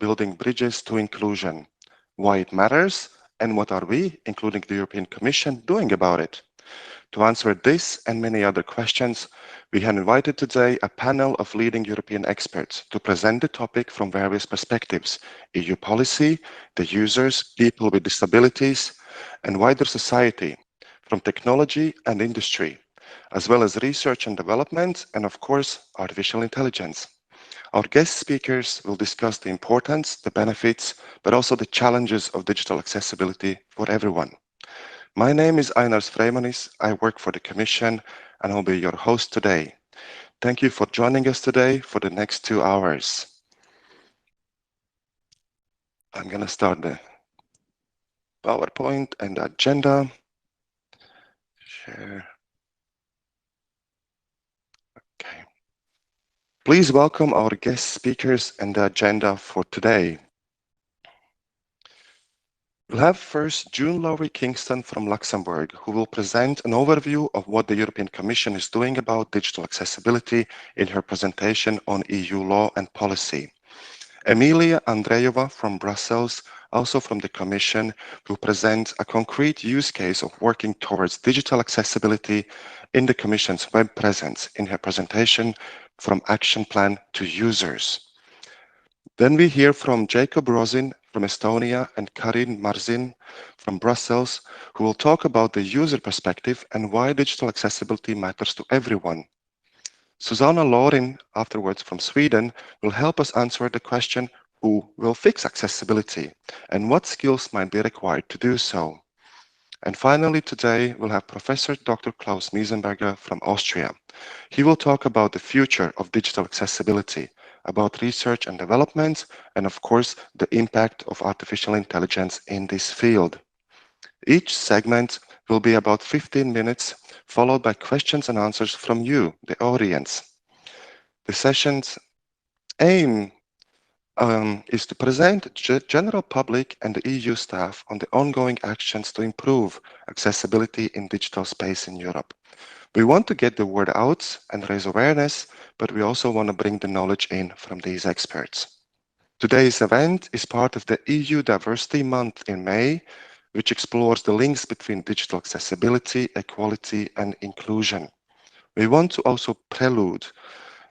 building bridges to inclusion, why it matters, and what are we, including the European Commission, doing about it. To answer this and many other questions, we have invited today a panel of leading European experts to present the topic from various perspectives: EU policy, the users, people with disabilities, and wider society, from technology and industry, as well as research and development, and of course, artificial intelligence. Our guest speakers will discuss the importance, the benefits, but also the challenges of digital accessibility for everyone. My name is Einars Freimanis. I work for the Commission and I'll be your host today. Thank you for joining us today for the next 2 hours. I'm going to start the PowerPoint and the agenda. Share. Okay. Please welcome our guest speakers and the agenda for today. We'll have first June Lowry Kingston from Luxembourg, who will present an overview of what the European Commission is doing about digital accessibility in her presentation on EU law and policy. Emilia Andreeva from Brussels, also from the Commission, who presents a concrete use case of working towards digital accessibility in the Commission's web presence in her presentation from Action Plan to Users. Then we hear from Jacob Rosin from Estonia and Karin Marzin from Brussels, who will talk about the user perspective and why digital accessibility matters to everyone. Susanna Lorin, afterwards from Sweden, will help us answer the question, who will fix accessibility and what skills might be required to do so. And finally, today, we'll have Professor Dr. Klaus Miesenberger from Austria. He will talk about the future of digital accessibility, about research and development, and of course, the impact of artificial intelligence in this field. Each segment will be about 15 minutes, followed by questions and answers from you, the audience. The session's aim is to present the general public and the EU staff on the ongoing actions to improve accessibility in digital space in Europe. We want to get the word out and raise awareness, but we also want to bring the knowledge in from these experts. Today's event is part of the EU Diversity Month in May, which explores the links between digital accessibility, equality, and inclusion. We want to also prelude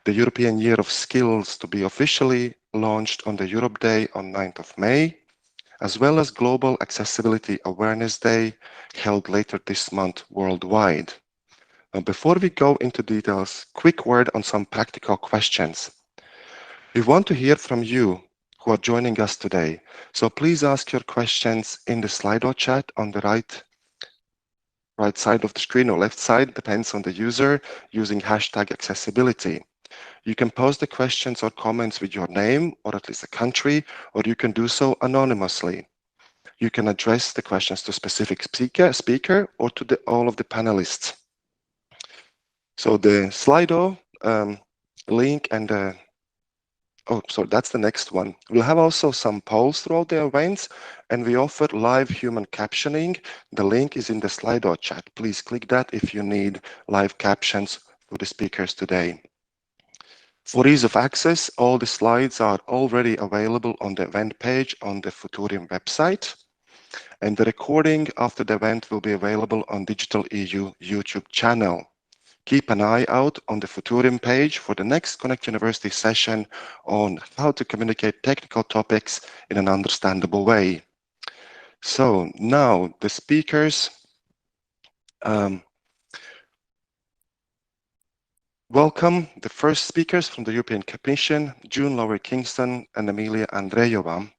the European Year of Skills to be officially launched on the Europe Day on 9th of May, as well as Global Accessibility Awareness Day held later this month worldwide. Now, before we go into details, quick word on some practical questions. We want to hear from you who are joining us today. So please ask your questions in the Slido chat on the right side of the screen or left side, depends on the user, using hashtag accessibility. You can post the questions or comments with your name or at least a country, or you can do so anonymously. You can address the questions to a specific speaker or to all of the panelists. So the Slido link and that's the next one. We'll have also some polls throughout the events, and we offer live human captioning. The link is in the Slido chat. Please click that if you need live captions for the speakers today. For ease of access, all the slides are already available on the event page on the Futurium website, and the recording after the event will be available on Digital EU YouTube channel. Keep an eye out on the Futurium page for the next Connect University session on how to communicate technical topics in an understandable way. So now the speakers. Welcome the first speakers from the European Commission, June Lowry Kingston and Emilia Andreeva.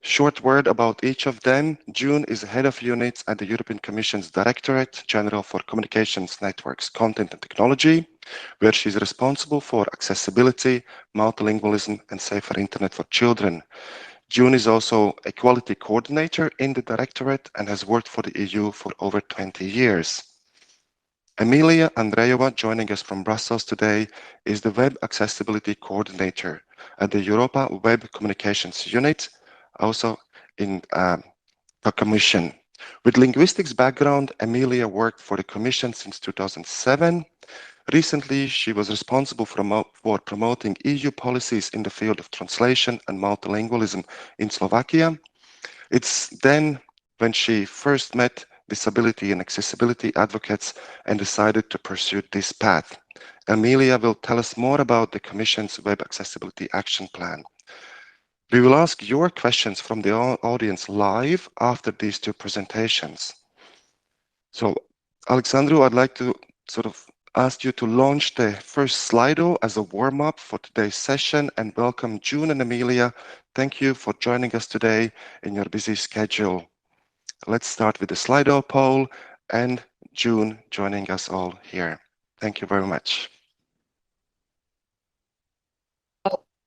Short word about each of them. June is head of units at the European Commission's Directorate General for Communications Networks, Content and Technology, where she's responsible for accessibility, multilingualism, and safer internet for children. June is also equality coordinator in the Directorate and has worked for the EU for over 20 years. Emilia Andreeva, joining us from Brussels today, is the Web Accessibility Coordinator at the Europa Web Communications Unit, also in the Commission. With linguistics background, Emilia worked for the Commission since 2007, Recently, she was responsible for promoting EU policies in the field of translation and multilingualism in Slovakia. It's then when she first met disability and accessibility advocates and decided to pursue this path. Emilia will tell us more about the Commission's Web Accessibility Action Plan. We will ask your questions from the audience live after these two presentations. So, Alexandru, I'd like to sort of ask you to launch the first Slido as a warm-up for today's session and welcome June and Emilia. Thank you for joining us today in your busy schedule. Let's start with the Slido poll and June joining us all here. Thank you very much.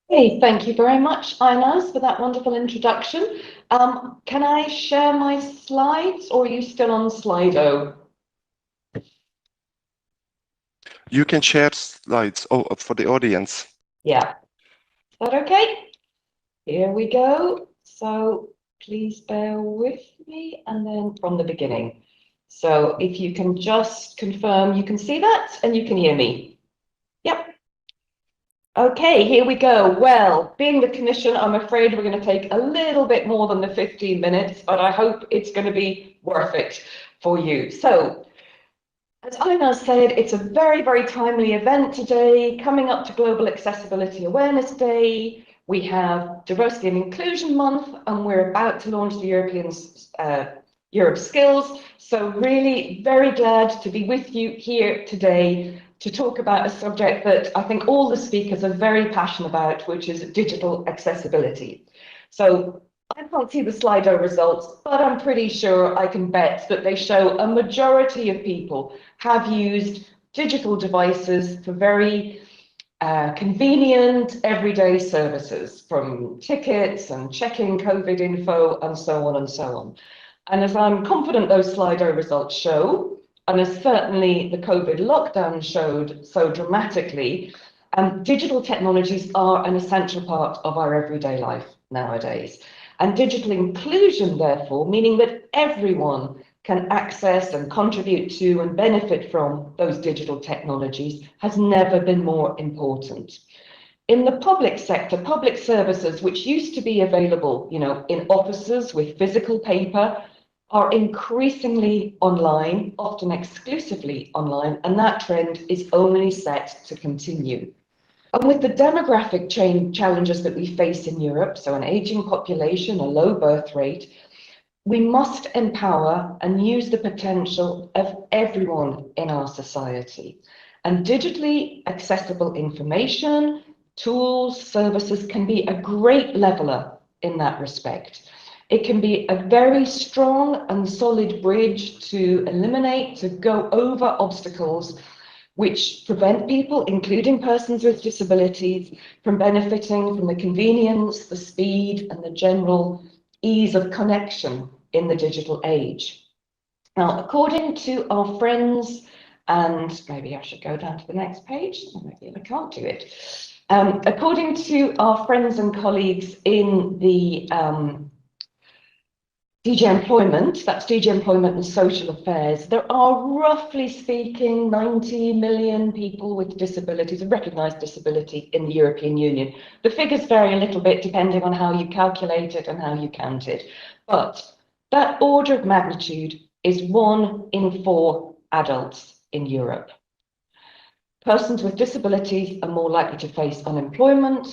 Hey, thank you very much, Inez, for that wonderful introduction. Can I share my slides, or are you still on Slido? You can share slides for the audience. Yeah. Is that okay? Here we go. So please bear with me, and then from the beginning. So if you can just confirm you can see that and you can hear me. Yep. Okay, here we go. Well, being the Commission, I'm afraid we're going to take a little bit more than the 15 minutes, but I hope it's going to be worth it for you. So, as Ina said, it's a very, very timely event today, coming up to Global Accessibility Awareness Day. We have Diversity and Inclusion Month, and we're about to launch the Europe Skills. So really very glad to be with you here today to talk about a subject that I think all the speakers are very passionate about, which is digital accessibility. So I can't see the Slido results, but I'm pretty sure I can bet that they show a majority of people have used digital devices for very convenient everyday services, from tickets and checking COVID info and so on and so on. And as I'm confident those Slido results show, and as certainly the COVID lockdown showed so dramatically, digital technologies are an essential part of our everyday life nowadays. And digital inclusion, therefore, meaning that everyone can access and contribute to and benefit from those digital technologies, has never been more important. In the public sector, public services, which used to be available, in offices with physical paper, are increasingly online, often exclusively online, and that trend is only set to continue. And with the demographic challenges that we face in Europe, so an aging population, a low birth rate, we must empower and use the potential of everyone in our society. And digitally accessible information, tools, services can be a great leveler in that respect. It can be a very strong and solid bridge to eliminate, to go over obstacles which prevent people, including persons with disabilities, from benefiting from the convenience, the speed, and the general ease of connection in the digital age. Now, according to our friends, and maybe I should go down to the next page, maybe I can't do it. According to our friends and colleagues in the DG Employment, that's DG Employment and Social Affairs, there are, roughly speaking, 90 million people with disabilities, a recognised disability in the European Union. The figures vary a little bit depending on how you calculate it and how you count it. But that order of magnitude is 1 in 4 adults in Europe. Persons with disabilities are more likely to face unemployment,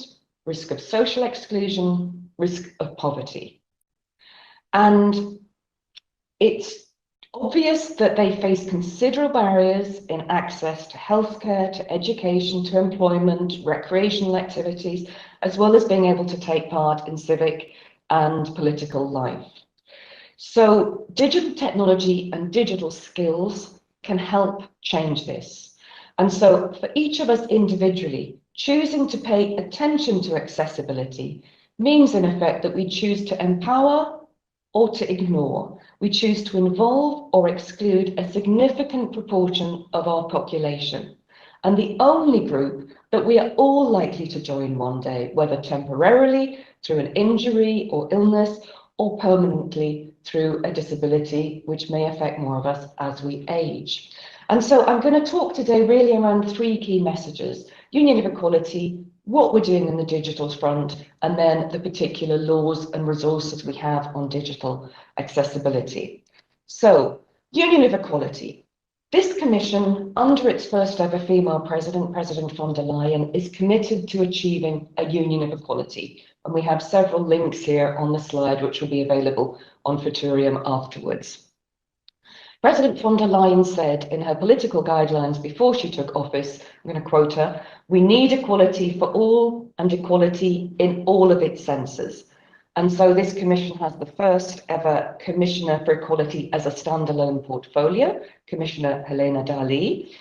risk of social exclusion, risk of poverty. And it's obvious that they face considerable barriers in access to healthcare, to education, to employment, recreational activities, as well as being able to take part in civic and political life. So digital technology and digital skills can help change this. And so for each of us individually, choosing to pay attention to accessibility means in effect that we choose to empower or to ignore. We choose to involve or exclude a significant proportion of our population. And the only group that we are all likely to join one day, whether temporarily through an injury or illness, or permanently through a disability, which may affect more of us as we age. And so I'm going to talk today really around three key messages: union of equality, what we're doing in the digital front, and then the particular laws and resources we have on digital accessibility. So, union of equality. This commission, under its first ever female president, President von der Leyen, is committed to achieving a union of equality. And we have several links here on the slide, which will be available on Futurium afterwards. President von der Leyen said in her political guidelines before she took office, I'm going to quote her, "We need equality for all and equality in all of its senses." And so this commission has the first ever Commissioner for Equality as a standalone portfolio, Commissioner Helena Dalli.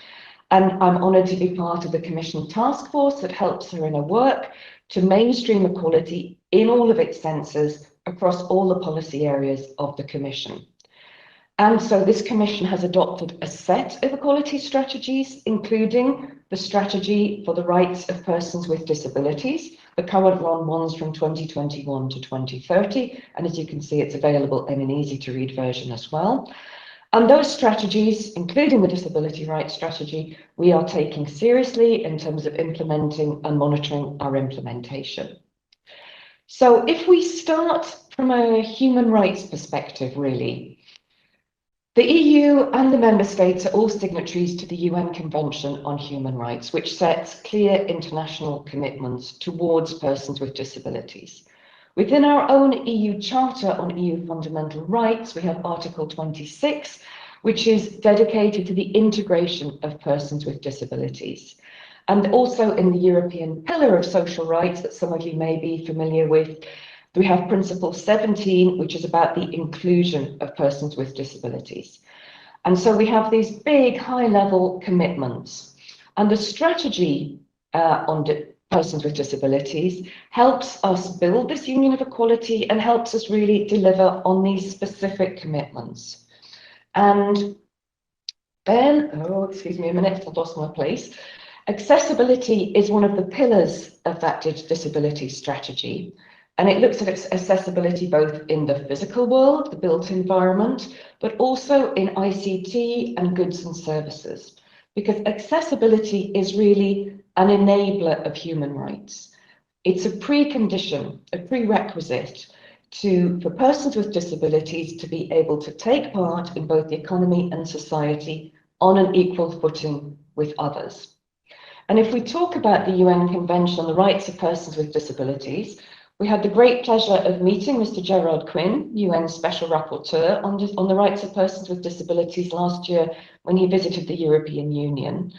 And I'm honoured to be part of the Commission task force that helps her in her work to mainstream equality in all of its senses across all the policy areas of the Commission. And so this commission has adopted a set of equality strategies, including the strategy for the rights of persons with disabilities. The current one runs from 2021 to 2030. And as you can see, it's available in an easy to read version as well. And those strategies, including the disability rights strategy, we are taking seriously in terms of implementing and monitoring our implementation. So if we start from a human rights perspective, really, the EU and the member states are all signatories to the UN Convention on Human Rights, which sets clear international commitments towards persons with disabilities. Within our own EU Charter on EU Fundamental Rights, we have Article 26, which is dedicated to the integration of persons with disabilities. And also in the European Pillar of Social Rights that some of you may be familiar with, we have Principle 17, which is about the inclusion of persons with disabilities. And so we have these big high-level commitments. And the strategy on persons with disabilities helps us build this union of equality and helps us really deliver on these specific commitments. And then, excuse me a minute, I've lost my place. Accessibility is one of the pillars of that disability strategy. And it looks at accessibility both in the physical world, the built environment, but also in ICT and goods and services. Because accessibility is really an enabler of human rights. It's a precondition, a prerequisite for persons with disabilities to be able to take part in both the economy and society on an equal footing with others. And if we talk about the UN Convention on the Rights of Persons with Disabilities, we had the great pleasure of meeting Mr. Gerard Quinn, UN Special Rapporteur on the rights of persons with disabilities last year when he visited the European Union.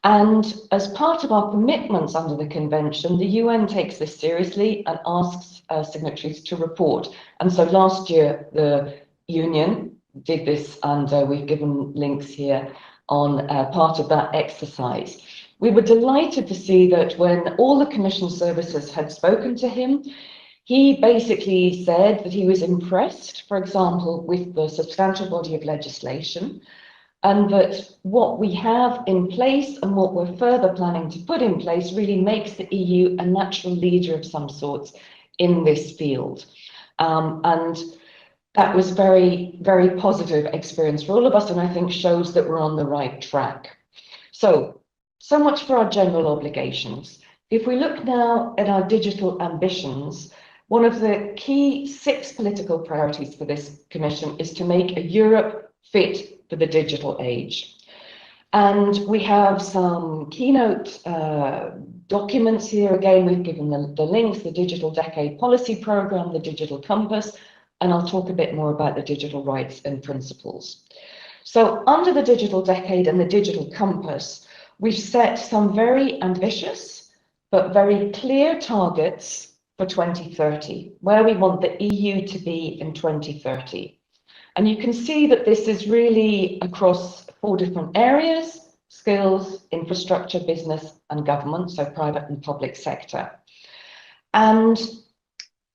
And as part of our commitments under the convention, the UN takes this seriously and asks signatories to report. And so last year, the Union did this, and we've given links here on part of that exercise. We were delighted to see that when all the Commission services had spoken to him, he basically said that he was impressed, for example, with the substantial body of legislation, and that what we have in place and what we're further planning to put in place really makes the EU a natural leader of some sorts in this field. And that was very, very positive experience for all of us, and I think shows that we're on the right track. So much for our general obligations. If we look now at our digital ambitions, one of the key 6 political priorities for this Commission is to make a Europe fit for the digital age. And we have some keynote documents here. Again, we've given the links, the Digital Decade Policy Programme, the Digital Compass, and I'll talk a bit more about the digital rights and principles. So under the Digital Decade and the Digital Compass, we've set some very ambitious but very clear targets for 2030, where we want the EU to be in 2030. And you can see that this is really across 4 different areas: skills, infrastructure, business and government, so private and public sector. And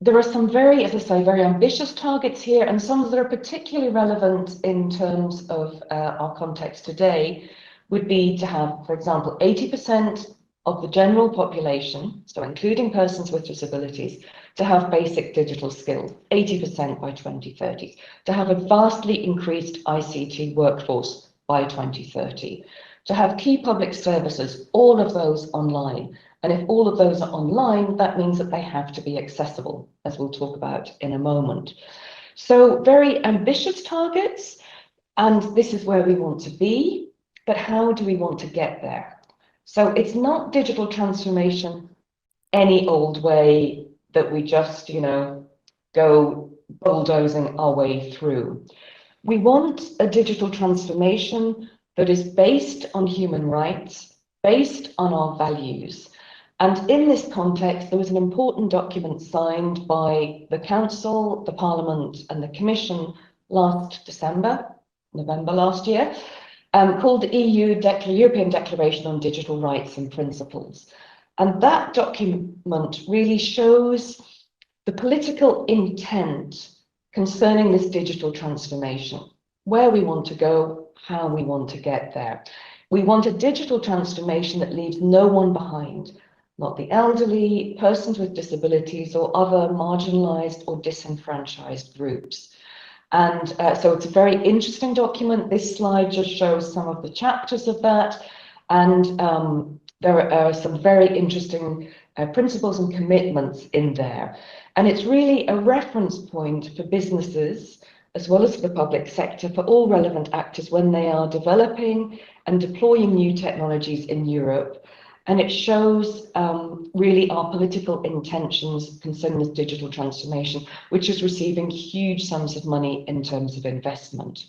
there are some very, as I say, very ambitious targets here, and some that are particularly relevant in terms of our context today would be to have, for example, 80% of the general population, so including persons with disabilities, to have basic digital skills, 80% by 2030, to have a vastly increased ICT workforce by 2030, to have key public services, all of those online. And if all of those are online, that means that they have to be accessible, as we'll talk about in a moment. So very ambitious targets, and this is where we want to be, but how do we want to get there? So it's not digital transformation any old way that we just, go bulldozing our way through. We want a digital transformation that is based on human rights, based on our values. And in this context, there was an important document signed by the Council, the Parliament, and the Commission last November last year, called the European Declaration on Digital Rights and Principles. And that document really shows the political intent concerning this digital transformation, where we want to go, how we want to get there. We want a digital transformation that leaves no one behind, not the elderly, persons with disabilities, or other marginalized or disenfranchised groups. And so it's a very interesting document. This slide just shows some of the chapters of that. And there are some very interesting principles and commitments in there. And it's really a reference point for businesses, as well as for the public sector, for all relevant actors when they are developing and deploying new technologies in Europe. And it shows really our political intentions concerning this digital transformation, which is receiving huge sums of money in terms of investment.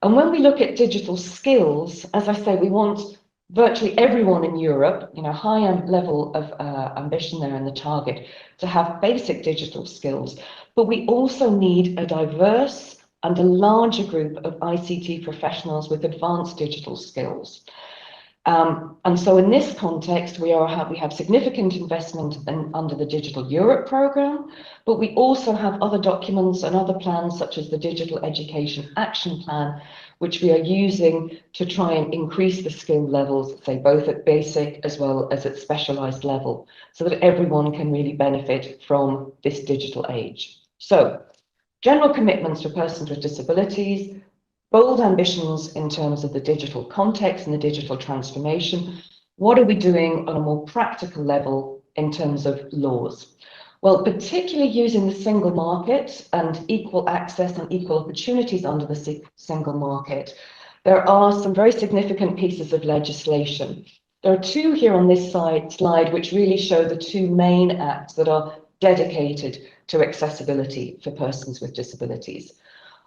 And when we look at digital skills, as I say, we want virtually everyone in Europe, high level of ambition there in the target, to have basic digital skills. But we also need a diverse and a larger group of ICT professionals with advanced digital skills. And so in this context, we have significant investment under the Digital Europe programme, but we also have other documents and other plans, such as the Digital Education Action Plan, which we are using to try and increase the skill levels, say both at basic as well as at specialised level, so that everyone can really benefit from this digital age. So, general commitments for persons with disabilities, bold ambitions in terms of the digital context and the digital transformation. What are we doing on a more practical level in terms of laws? Well, particularly using the single market and equal access and equal opportunities under the single market, there are some very significant pieces of legislation. There are two here on this slide which really show the two main acts that are dedicated to accessibility for persons with disabilities.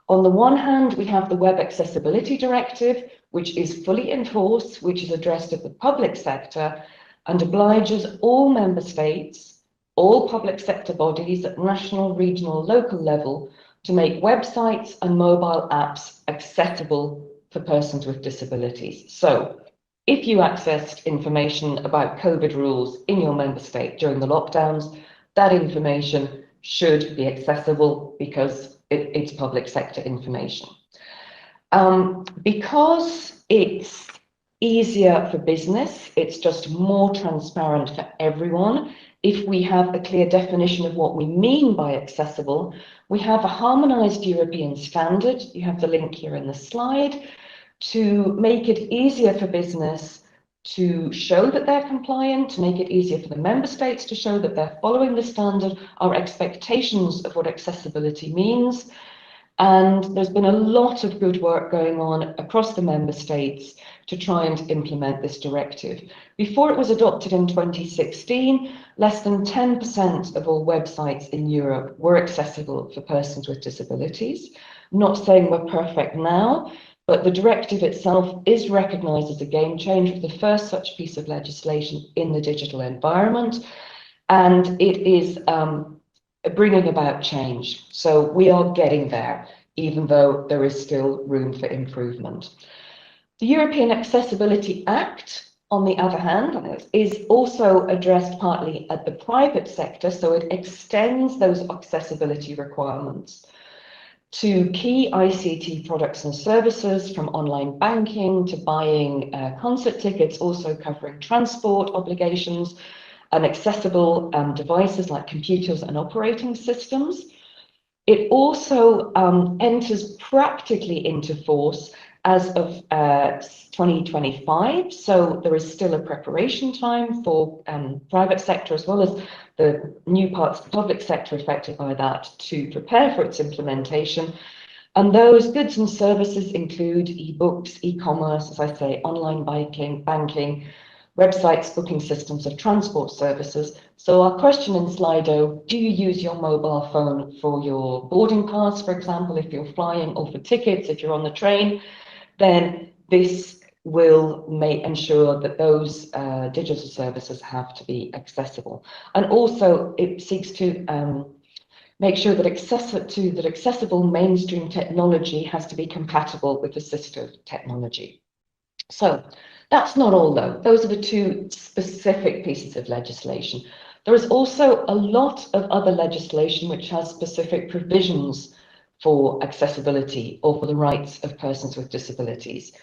On the one hand, we have the Web Accessibility Directive, which is fully in force, which is addressed at the public sector and obliges all member states, all public sector bodies at national, regional, local level to make websites and mobile apps accessible for persons with disabilities. So if you accessed information about COVID rules in your member state during the lockdowns, that information should be accessible because it's public sector information. Because it's easier for business, it's just more transparent for everyone. If we have a clear definition of what we mean by accessible, we have a harmonized European standard, you have the link here in the slide, to make it easier for business to show that they're compliant, to make it easier for the member states to show that they're following the standard, our expectations of what accessibility means. And there's been a lot of good work going on across the member states to try and implement this directive. Before it was adopted in 2016, less than 10% of all websites in Europe were accessible for persons with disabilities. I'm not saying we're perfect now, but the directive itself is recognised as a game changer, the first such piece of legislation in the digital environment, and it is bringing about change. So we are getting there, even though there is still room for improvement. The European Accessibility Act, on the other hand, is also addressed partly at the private sector, so it extends those accessibility requirements to key ICT products and services, from online banking to buying concert tickets, also covering transport obligations and accessible devices like computers and operating systems. It also enters practically into force as of 2025. So there is still a preparation time for private sector as well as the new parts of the public sector affected by that to prepare for its implementation. And those goods and services include e-books, e-commerce, as I say, online banking, websites, booking systems of transport services. So our question in Slido, do you use your mobile phone for your boarding pass, for example, if you're flying, or for tickets, if you're on the train? Then this will ensure that those digital services have to be accessible. And also it seeks to make sure that accessible mainstream technology has to be compatible with assistive technology. So that's not all though. Those are the two specific pieces of legislation. There is also a lot of other legislation which has specific provisions for accessibility or for the rights of persons with disabilities.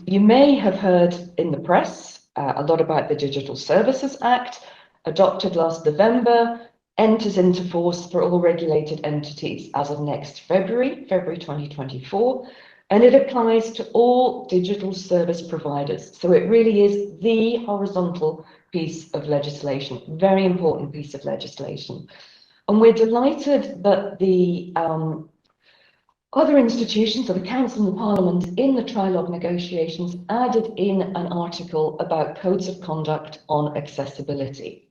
You may have heard in the press a lot about the Digital Services Act, adopted last November, enters into force for all regulated entities as of next February 2024, and it applies to all digital service providers. So it really is the horizontal piece of legislation, very important piece of legislation. And we're delighted that the other institutions, so the Council and the Parliament, in the trilogue negotiations, added in an article about codes of conduct on accessibility.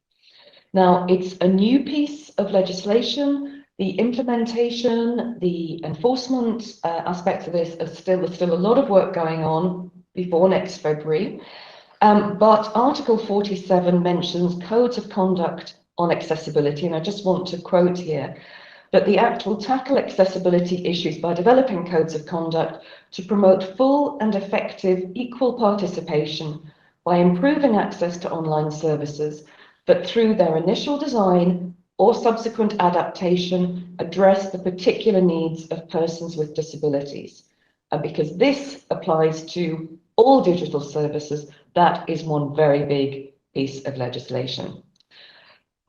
Now, it's a new piece of legislation. The implementation, the enforcement aspects of this there's still a lot of work going on before next February. But Article 47 mentions codes of conduct on accessibility, and I just want to quote here that the Act will tackle accessibility issues by developing codes of conduct to promote full and effective equal participation by improving access to online services, but through their initial design or subsequent adaptation, address the particular needs of persons with disabilities. And because this applies to all digital services, that is one very big piece of legislation.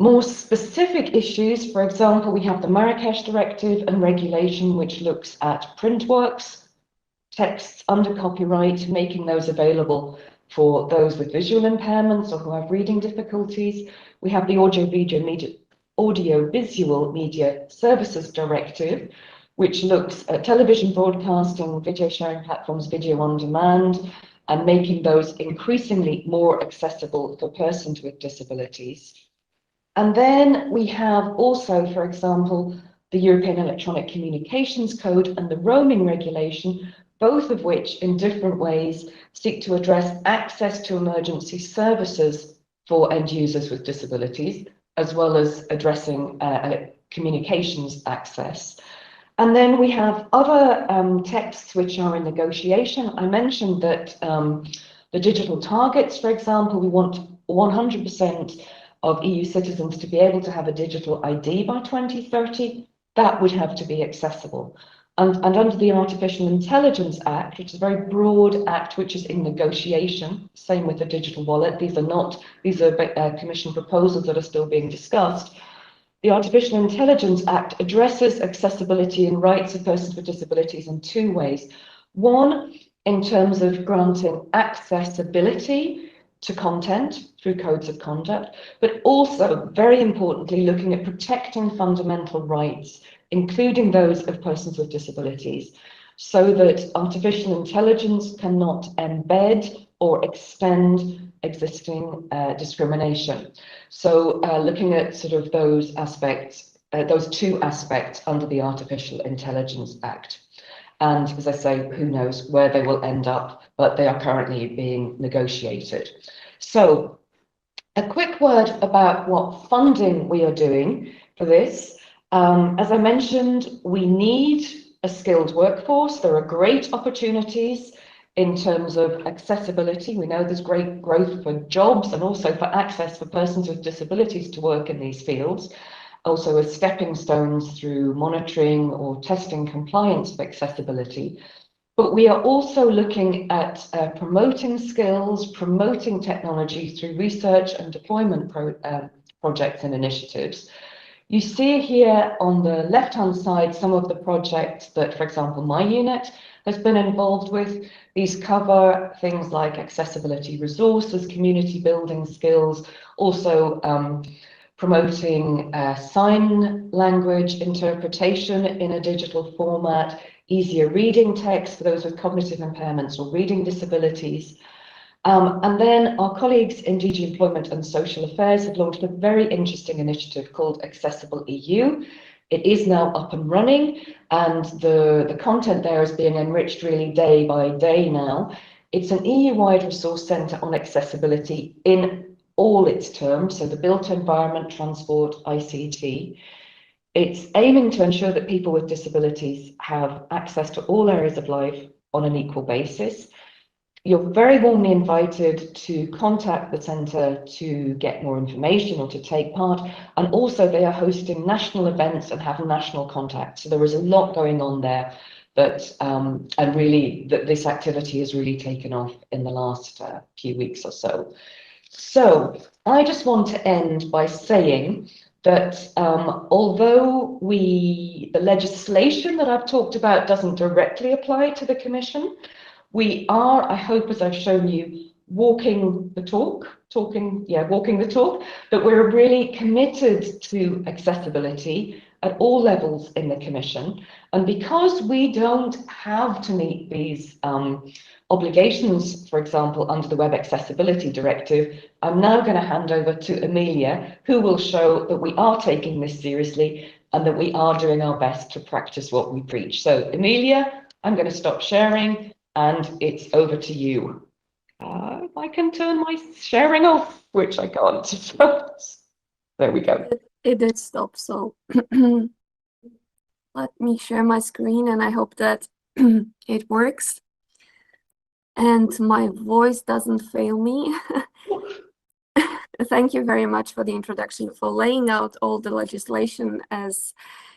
More specific issues, for example, we have the Marrakesh Directive and regulation, which looks at print works, texts under copyright, making those available for those with visual impairments or who have reading difficulties. We have the Audiovisual Media Services Directive, which looks at television broadcasting, video sharing platforms, video on demand, and making those increasingly more accessible for persons with disabilities. And then we have also, for example, the European Electronic Communications Code and the roaming regulation, both of which in different ways seek to address access to emergency services for end users with disabilities, as well as addressing communications access. And then we have other texts which are in negotiation. I mentioned that the digital targets, for example, we want 100% of EU citizens to be able to have a digital ID by 2030. That would have to be accessible. And under the Artificial Intelligence Act, which is a very broad act which is in negotiation, same with the digital wallet, these are Commission proposals that are still being discussed. The Artificial Intelligence Act addresses accessibility and rights of persons with disabilities in two ways. One, in terms of granting accessibility to content through codes of conduct, but also, very importantly, looking at protecting fundamental rights, including those of persons with disabilities, so that artificial intelligence cannot embed or extend existing discrimination. So looking at sort of those aspects, those two aspects under the Artificial Intelligence Act. And as I say, who knows where they will end up, but they are currently being negotiated. So a quick word about what funding we are doing for this. As I mentioned, we need a skilled workforce. There are great opportunities in terms of accessibility. We know there's great growth for jobs and also for access for persons with disabilities to work in these fields. Also as stepping stones through monitoring or testing compliance of accessibility. But we are also looking at promoting skills, promoting technology through research and deployment projects and initiatives. You see here on the left-hand side some of the projects that, for example, my unit has been involved with. These cover things like accessibility resources, community building skills, also promoting sign language interpretation in a digital format, easier reading text for those with cognitive impairments or reading disabilities. And then our colleagues in DG Employment and Social Affairs have launched a very interesting initiative called Accessible EU. It is now up and running, and the content there is being enriched really day by day now. It's an EU-wide resource centre on accessibility in all its terms, so the built environment, transport, ICT. It's aiming to ensure that people with disabilities have access to all areas of life on an equal basis. You're very warmly invited to contact the centre to get more information or to take part. And also they are hosting national events and have national contacts. So there is a lot going on there that, and really that this activity has really taken off in the last few weeks or so. So I just want to end by saying that although the legislation that I've talked about doesn't directly apply to the Commission, we are, I hope, as I've shown you, walking the talk, that we're really committed to accessibility at all levels in the Commission. And because we don't have to meet these obligations, for example, under the Web Accessibility Directive, I'm now going to hand over to Amelia, who will show that we are taking this seriously and that we are doing our best to practice what we preach. So, Amelia, I'm going to stop sharing. And it's over to you. If I can turn my sharing off, which I can't. There we go. It did stop, so let me share my screen, and I hope that it works and my voice doesn't fail me. Thank you very much for the introduction, for laying out all the legislation, as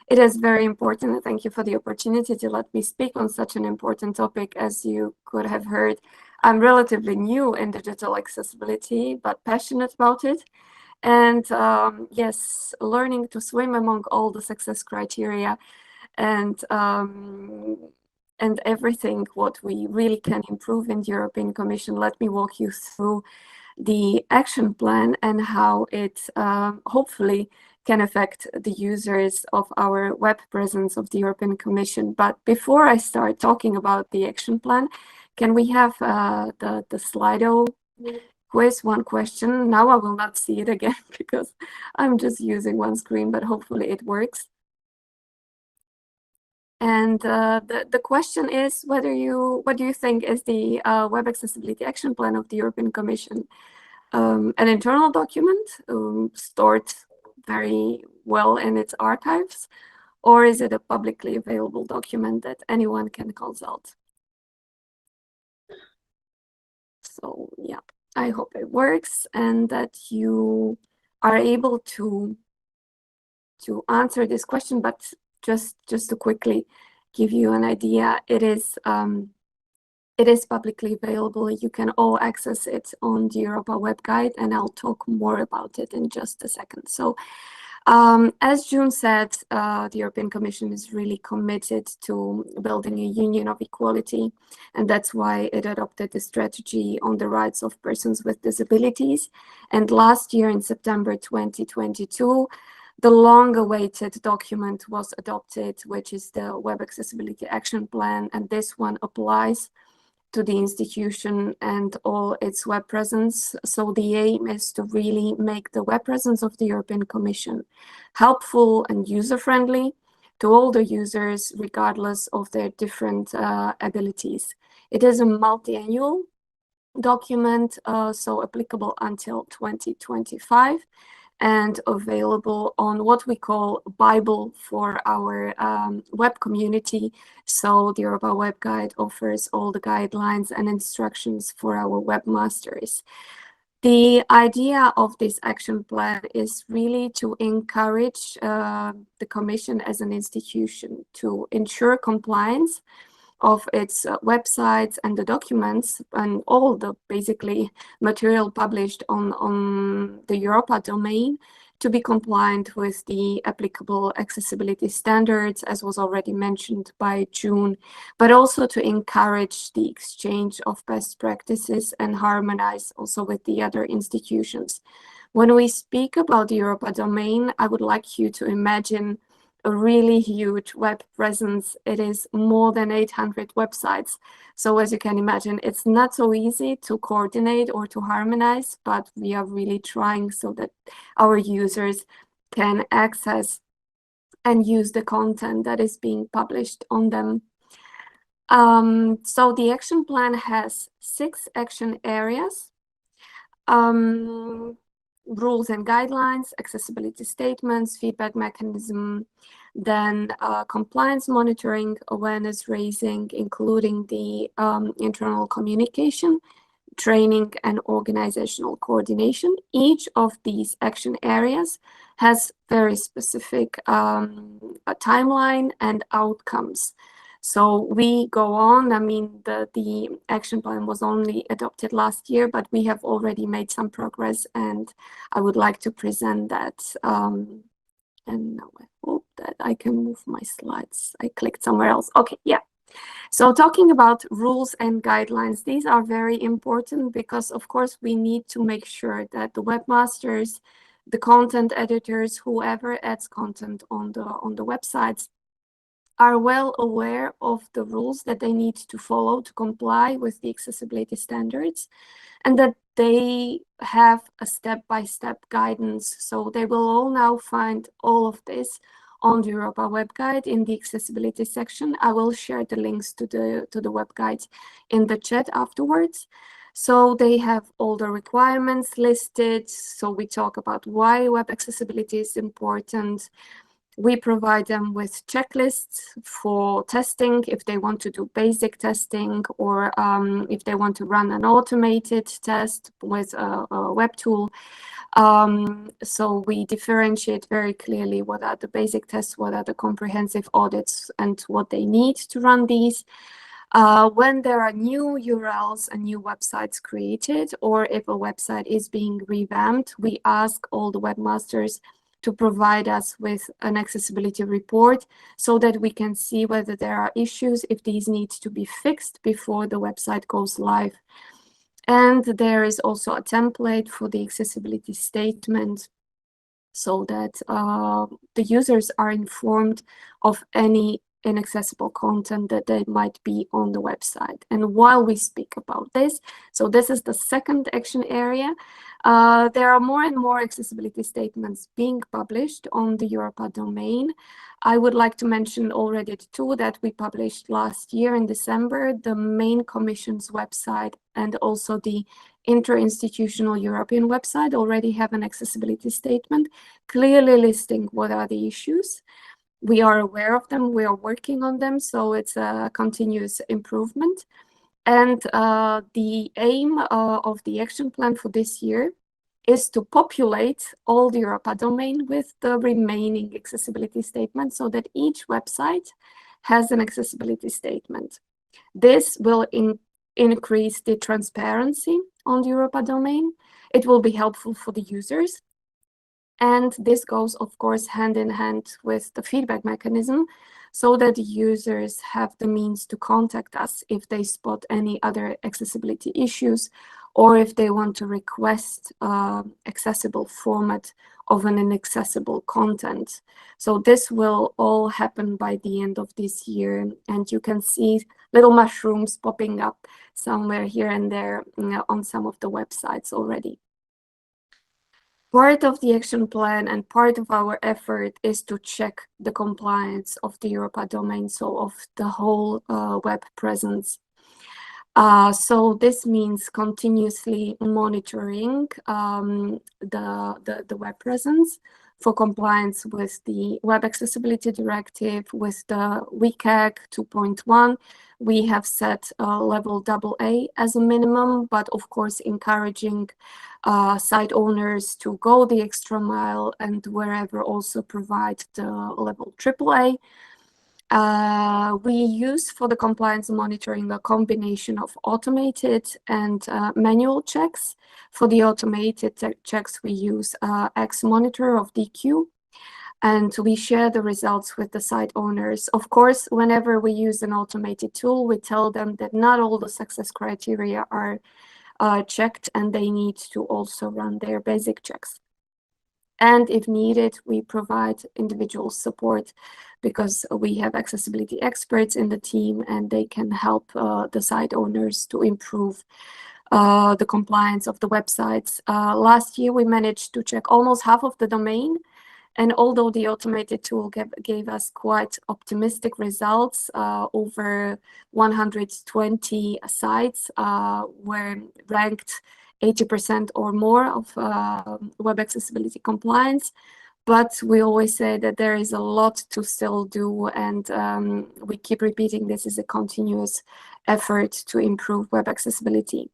it is very important. And thank you for the opportunity to let me speak on such an important topic. As you could have heard, I'm relatively new in digital accessibility, but passionate about it. And yes, learning to swim among all the success criteria and everything what we really can improve in the European Commission. Let me walk you through the action plan and how it hopefully can affect the users of our web presence of the European Commission. But before I start talking about the action plan, can we have the Slido quiz, one question? Now I will not see it again because I'm just using one screen, but hopefully it works. And the question is what do you think is the Web Accessibility Action Plan of the European Commission? An internal document stored very well in its archives, or is it a publicly available document that anyone can consult? So yeah, I hope it works and that you are able to answer this question. But just to quickly give you an idea, it is publicly available. You can all access it on the Europa web guide, and I'll talk more about it in just a second. So as June said, the European Commission is really committed to building a union of equality, and that's why it adopted the strategy on the rights of persons with disabilities. And last year in September 2022, the long-awaited document was adopted, which is the Web Accessibility Action Plan, and this one applies to the institution and all its web presence. So the aim is to really make the web presence of the European Commission helpful and user-friendly to all the users, regardless of their different abilities. It is a multi-annual document, so applicable until 2025. And available on what we call Bible for our web community. So the Europa Web Guide offers all the guidelines and instructions for our webmasters. The idea of this action plan is really to encourage the Commission as an institution to ensure compliance of its websites and the documents and all the basically material published on the Europa domain to be compliant with the applicable accessibility standards, as was already mentioned by June, but also to encourage the exchange of best practices and harmonize also with the other institutions. When we speak about the Europa domain, I would like you to imagine a really huge web presence. It is more than 800 websites. So as you can imagine, it's not so easy to coordinate or to harmonize, but we are really trying so that our users can access and use the content that is being published on them. So the action plan has 6 action areas. Rules and guidelines, accessibility statements, feedback mechanism, then compliance monitoring, awareness raising, including the internal communication, training, and organizational coordination. Each of these action areas has very specific a timeline and outcomes. So we go on. I mean, the action plan was only adopted last year, but we have already made some progress, and I would like to present that. And now I hope that I can move my slides. I clicked somewhere else. Okay, yeah. So talking about rules and guidelines, these are very important because, of course, we need to make sure that the webmasters, the content editors, whoever adds content on the websites, are well aware of the rules that they need to follow to comply with the accessibility standards, and that they have a step-by-step guidance. So they will all now find all of this on the Europa web guide in the accessibility section. I will share the links to the web guide in the chat afterwards. So they have all the requirements listed. So we talk about why web accessibility is important. We provide them with checklists for testing if they want to do basic testing, or if they want to run an automated test with a web tool. So we differentiate very clearly what are the basic tests, what are the comprehensive audits, and what they need to run these. When there are new URLs and new websites created, or if a website is being revamped, we ask all the webmasters to provide us with an accessibility report so that we can see whether there are issues, if these need to be fixed before the website goes live. And there is also a template for the accessibility statement so that the users are informed of any inaccessible content that they might be on the website. And while we speak about this, so this is the second action area, there are more and more accessibility statements being published on the Europa domain. I would like to mention already the 2 that we published last year in December. The main Commission's website and also the interinstitutional European website already have an accessibility statement clearly listing what are the issues. We are aware of them, we are working on them, so it's a continuous improvement. And the aim of the action plan for this year is to populate all the Europa domain with the remaining accessibility statements so that each website has an accessibility statement. This will increase the transparency on the Europa domain. It will be helpful for the users. And this goes, of course, hand in hand with the feedback mechanism so that users have the means to contact us if they spot any other accessibility issues or if they want to request accessible format of an inaccessible content. So this will all happen by the end of this year, and you can see little mushrooms popping up somewhere here and there, you know, on some of the websites already. Part of the action plan and part of our effort is to check the compliance of the Europa domain, so of the whole web presence. So this means continuously monitoring the web presence for compliance with the Web Accessibility Directive, with the WCAG 2.1. We have set level AA as a minimum, but of course encouraging site owners to go the extra mile and wherever also provide the level AAA. We use for the compliance monitoring a combination of automated and manual checks. For the automated checks, we use X Monitor of DQ, and we share the results with the site owners. Of course, whenever we use an automated tool, we tell them that not all the success criteria are checked, and they need to also run their basic checks. And if needed, we provide individual support because we have accessibility experts in the team, and they can help the site owners to improve the compliance of the websites. Last year, we managed to check almost half of the domain. And although the automated tool gave us quite optimistic results, over 120 sites were ranked 80% or more of web accessibility compliance. But we always say that there is a lot to still do, and we keep repeating this is a continuous effort to improve web accessibility.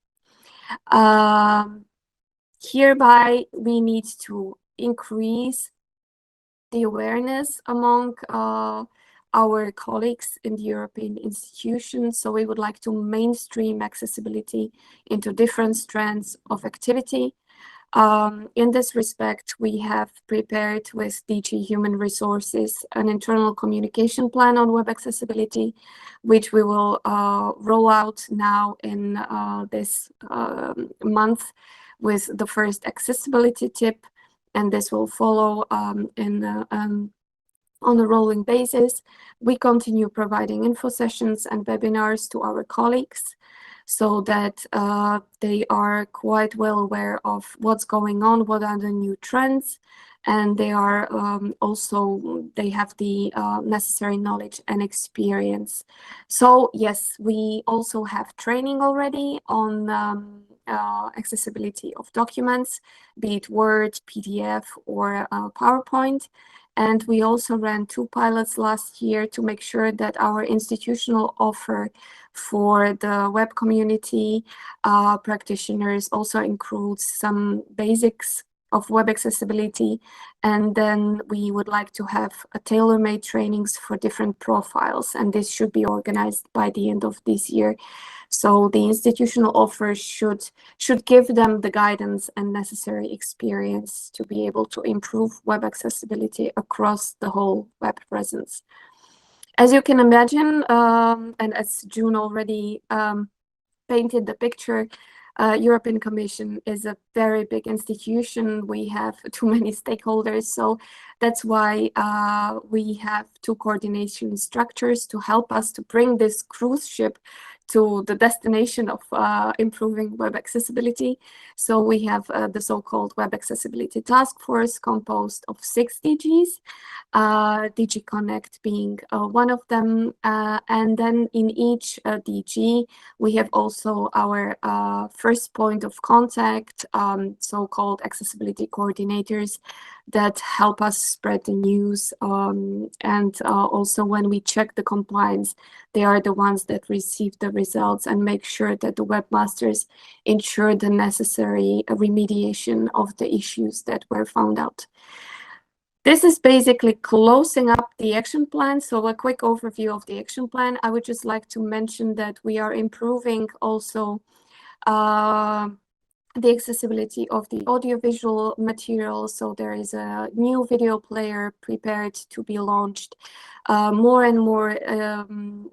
Hereby, we need to increase the awareness among our colleagues in the European institutions. So we would like to mainstream accessibility into different strands of activity. In this respect, we have prepared with DG Human Resources an internal communication plan on web accessibility, which we will roll out now in this month with the first accessibility tip, and this will follow on a rolling basis. We continue providing info sessions and webinars to our colleagues so that they are quite well aware of what's going on, what are the new trends, and they are they have the necessary knowledge and experience. So yes, we also have training already on accessibility of documents, be it Word, PDF, or PowerPoint. And we also ran 2 pilots last year to make sure that our institutional offer for the web community practitioners also includes some basics of web accessibility. And then we would like to have a tailor-made trainings for different profiles. And this should be organized by the end of this year. So the institutional offer should give them the guidance and necessary experience to be able to improve web accessibility across the whole web presence. As you can imagine, and as June already painted the picture, European Commission is a very big institution. We have too many stakeholders, so that's why we have 2 coordination structures to help us to bring this cruise ship to the destination of improving web accessibility. So we have the so-called Web Accessibility Task Force composed of 6 DGs, DG Connect being one of them. And then in each DG, we have also our first point of contact, so-called accessibility coordinators that help us spread the news. And also when we check the compliance, they are the ones that receive the results and make sure that the webmasters ensure the necessary remediation of the issues that were found out. This is basically closing up the action plan. So a quick overview of the action plan. I would just like to mention that we are improving also the accessibility of the audiovisual material. So there is a new video player prepared to be launched. More and more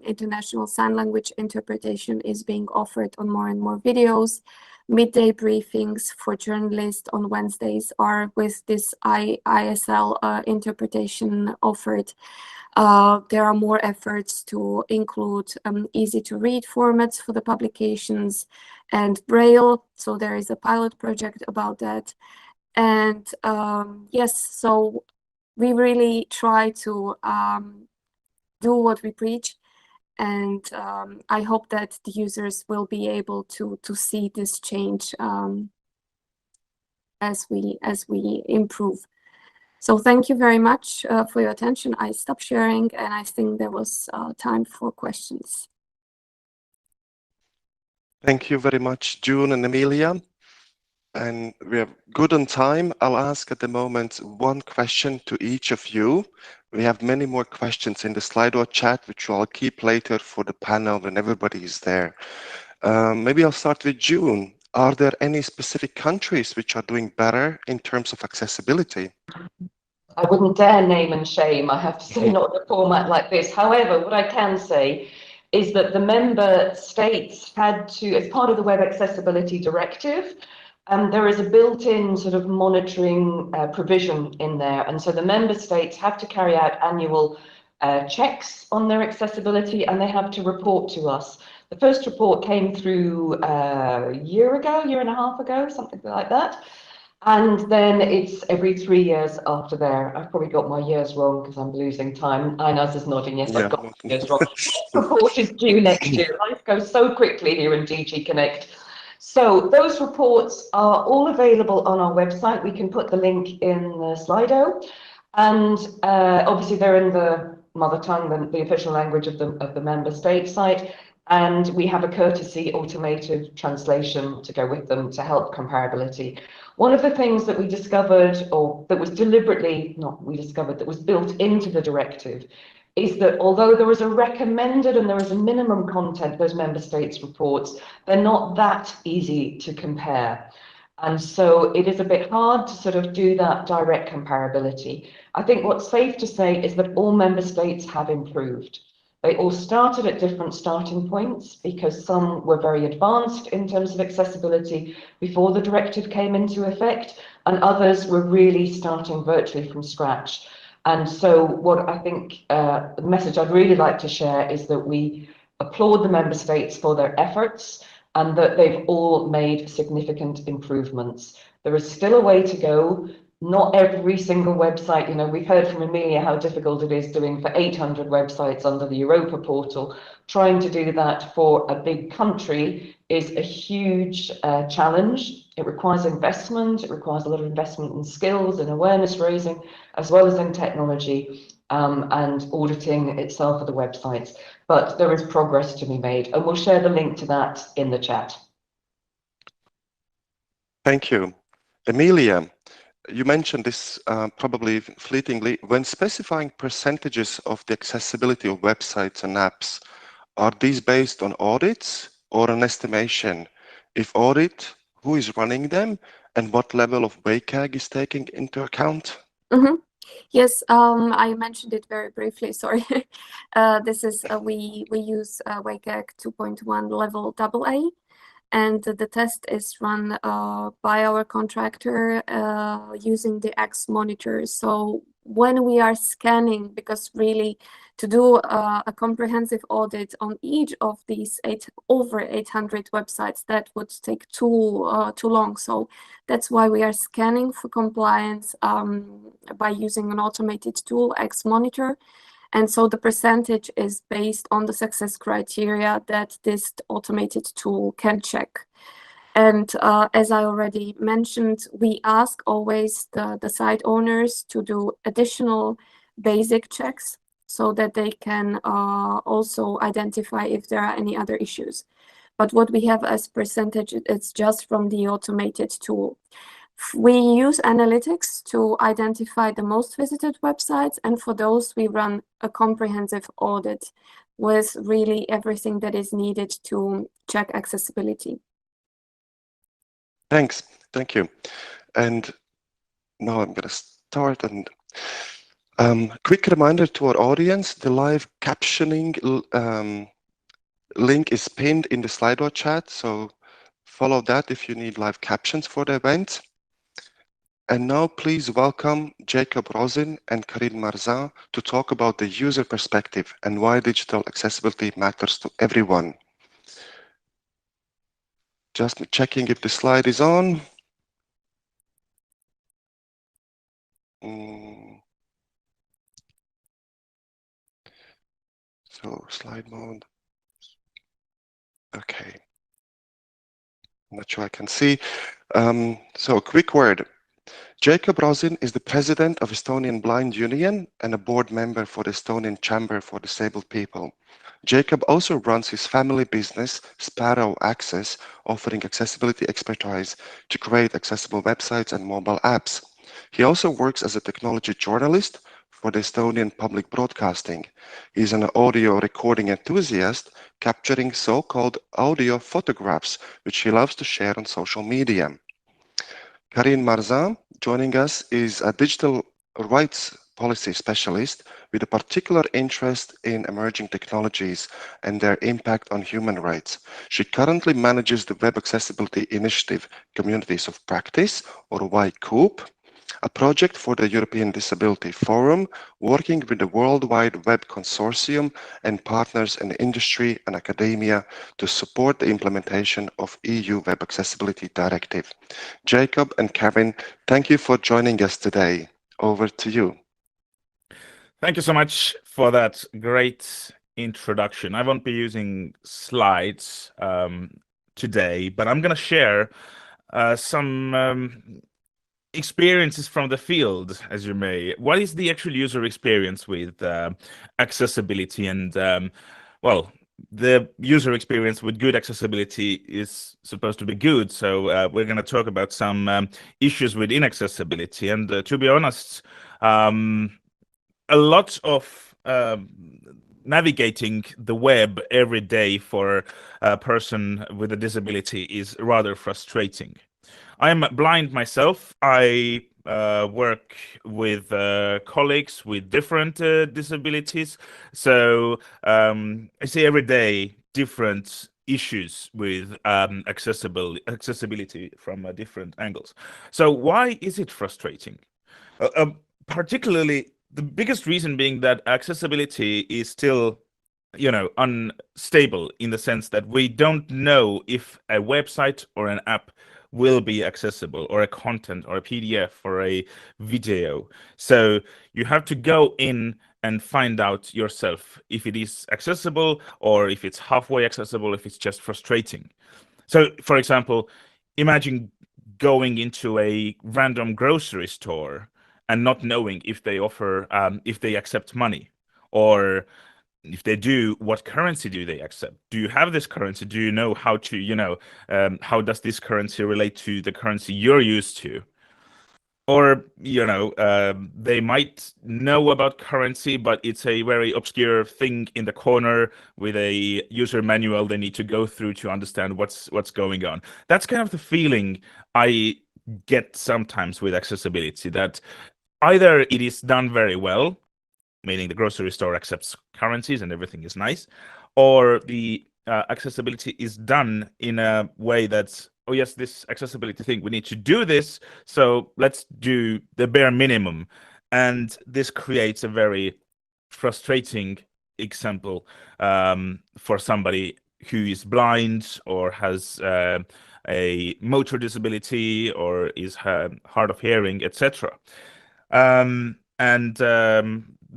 international sign language interpretation is being offered on more and more videos. Midday briefings for journalists on Wednesdays are with this ISL interpretation offered. There are more efforts to include easy-to-read formats for the publications and Braille. So there is a pilot project about that. And yes, so we really try to do what we preach. And I hope that the users will be able to see this change as we improve. So thank you very much for your attention. I stop sharing, and I think there was time for questions. Thank you very much, June and Emilia. And we are good on time. I'll ask at the moment 1 question to each of you. We have many more questions in the Slido chat, which I'll keep later for the panel when everybody is there. Maybe I'll start with June. Are there any specific countries which are doing better in terms of accessibility? I wouldn't dare name and shame, I have to say, not in a format like this. However, what I can say is that the member states had to, as part of the Web Accessibility Directive, there is a built-in sort of monitoring provision in there. And so the member states have to carry out annual checks on their accessibility, and they have to report to us. The first report came through a year and a half ago, something like that. And then it's every 3 years after there. I've probably got my years wrong because I'm losing time. Inez is nodding, yes, I've got my years wrong. The report is due next year. Life goes so quickly here in DG Connect. So those reports are all available on our website. We can put the link in the Slido. And obviously they're in the mother tongue, the official language of the member state site. And we have a courtesy automated translation to go with them to help comparability. One of the things that we discovered, or that was deliberately, not we discovered, that was built into the directive, is that although there is a recommended and there is a minimum content, those member states reports, they're not that easy to compare. And so it is a bit hard to sort of do that direct comparability. I think what's safe to say is that all member states have improved. They all started at different starting points because some were very advanced in terms of accessibility before the directive came into effect, and others were really starting virtually from scratch. And so what I think, the message I'd really like to share is that we applaud the member states for their efforts and that they've all made significant improvements. There is still a way to go. Not every single website, we've heard from Amelia how difficult it is doing for 800 websites under the Europa portal. Trying to do that for a big country is a huge challenge. It requires investment. It requires a lot of investment in skills and awareness raising, as well as in technology and auditing itself of the websites. But there is progress to be made, and we'll share the link to that in the chat. Thank you. Amelia, you mentioned this probably fleetingly. When specifying percentages of the accessibility of websites and apps, are these based on audits or an estimation? If audit, who is running them and what level of WCAG is taking into account? Yes, I mentioned it very briefly, sorry. This is, we use WCAG 2.1 level AA. And the test is run by our contractor using the X monitors. So when we are scanning, because really to do a comprehensive audit on each of these over 800 websites, that would take too long. So that's why we are scanning for compliance by using an automated tool, X monitor. And so the percentage is based on the success criteria that this automated tool can check. And as I already mentioned, we ask always the site owners to do additional basic checks so that they can also identify if there are any other issues. But what we have as percentage, it's just from the automated tool. We use analytics to identify the most visited websites, and for those we run a comprehensive audit with really everything that is needed to check accessibility. Thanks, thank you. And now I'm going to start, and quick reminder to our audience, the live captioning link is pinned in the Slido chat, so follow that if you need live captions for the event. And now please welcome Jacob Rosin and Karine Marzin to talk about the user perspective and why digital accessibility matters to everyone. Just checking if the slide is on. So slide mode. Okay. I'm not sure I can see. So a quick word. Jacob Rosin is the president of Estonian Blind Union and a board member for the Estonian Chamber for Disabled People. Jacob also runs his family business, Sparrow Access, offering accessibility expertise to create accessible websites and mobile apps. He also works as a technology journalist for the Estonian public broadcasting. He's an audio recording enthusiast, capturing so-called audio photographs, which he loves to share on social media. Karin Marzan, joining us, is a digital rights policy specialist with a particular interest in emerging technologies and their impact on human rights. She currently manages the Web Accessibility Initiative Communities of Practice, or YCOOP, a project for the European Disability Forum, working with the World Wide Web Consortium and partners in industry and academia to support the implementation of EU Web Accessibility Directive. Jacob and Kevin, thank you for joining us today. Over to you. Thank you so much for that great introduction. I won't be using slides today, but I'm going to share some experiences from the field, as you may. What is the actual user experience with accessibility? And well, the user experience with good accessibility is supposed to be good. So we're going to talk about some issues with inaccessibility. And to be honest, a lot of navigating the web every day for a person with a disability is rather frustrating. I'm blind myself. I work with colleagues with different disabilities. So I see every day different issues with accessibility from different angles. So why is it frustrating? Particularly, the biggest reason being that accessibility is still, unstable in the sense that we don't know if a website or an app will be accessible, or a content or a PDF or a video. So you have to go in and find out yourself if it is accessible, or if it's halfway accessible, if it's just frustrating. So, for example, imagine going into a random grocery store and not knowing if they offer, if they accept money, or if they do, what currency do they accept? Do you have this currency? Do you know how to, how does this currency relate to the currency you're used to? Or, they might know about currency, but it's a very obscure thing in the corner with a user manual they need to go through to understand what's going on. That's kind of the feeling I get sometimes with accessibility, that either it is done very well, meaning the grocery store accepts currencies and everything is nice, or the accessibility is done in a way that's, oh yes, this accessibility thing, we need to do this, so let's do the bare minimum. And this creates a very frustrating example for somebody who is blind, or has a motor disability, or is hard of hearing, etc.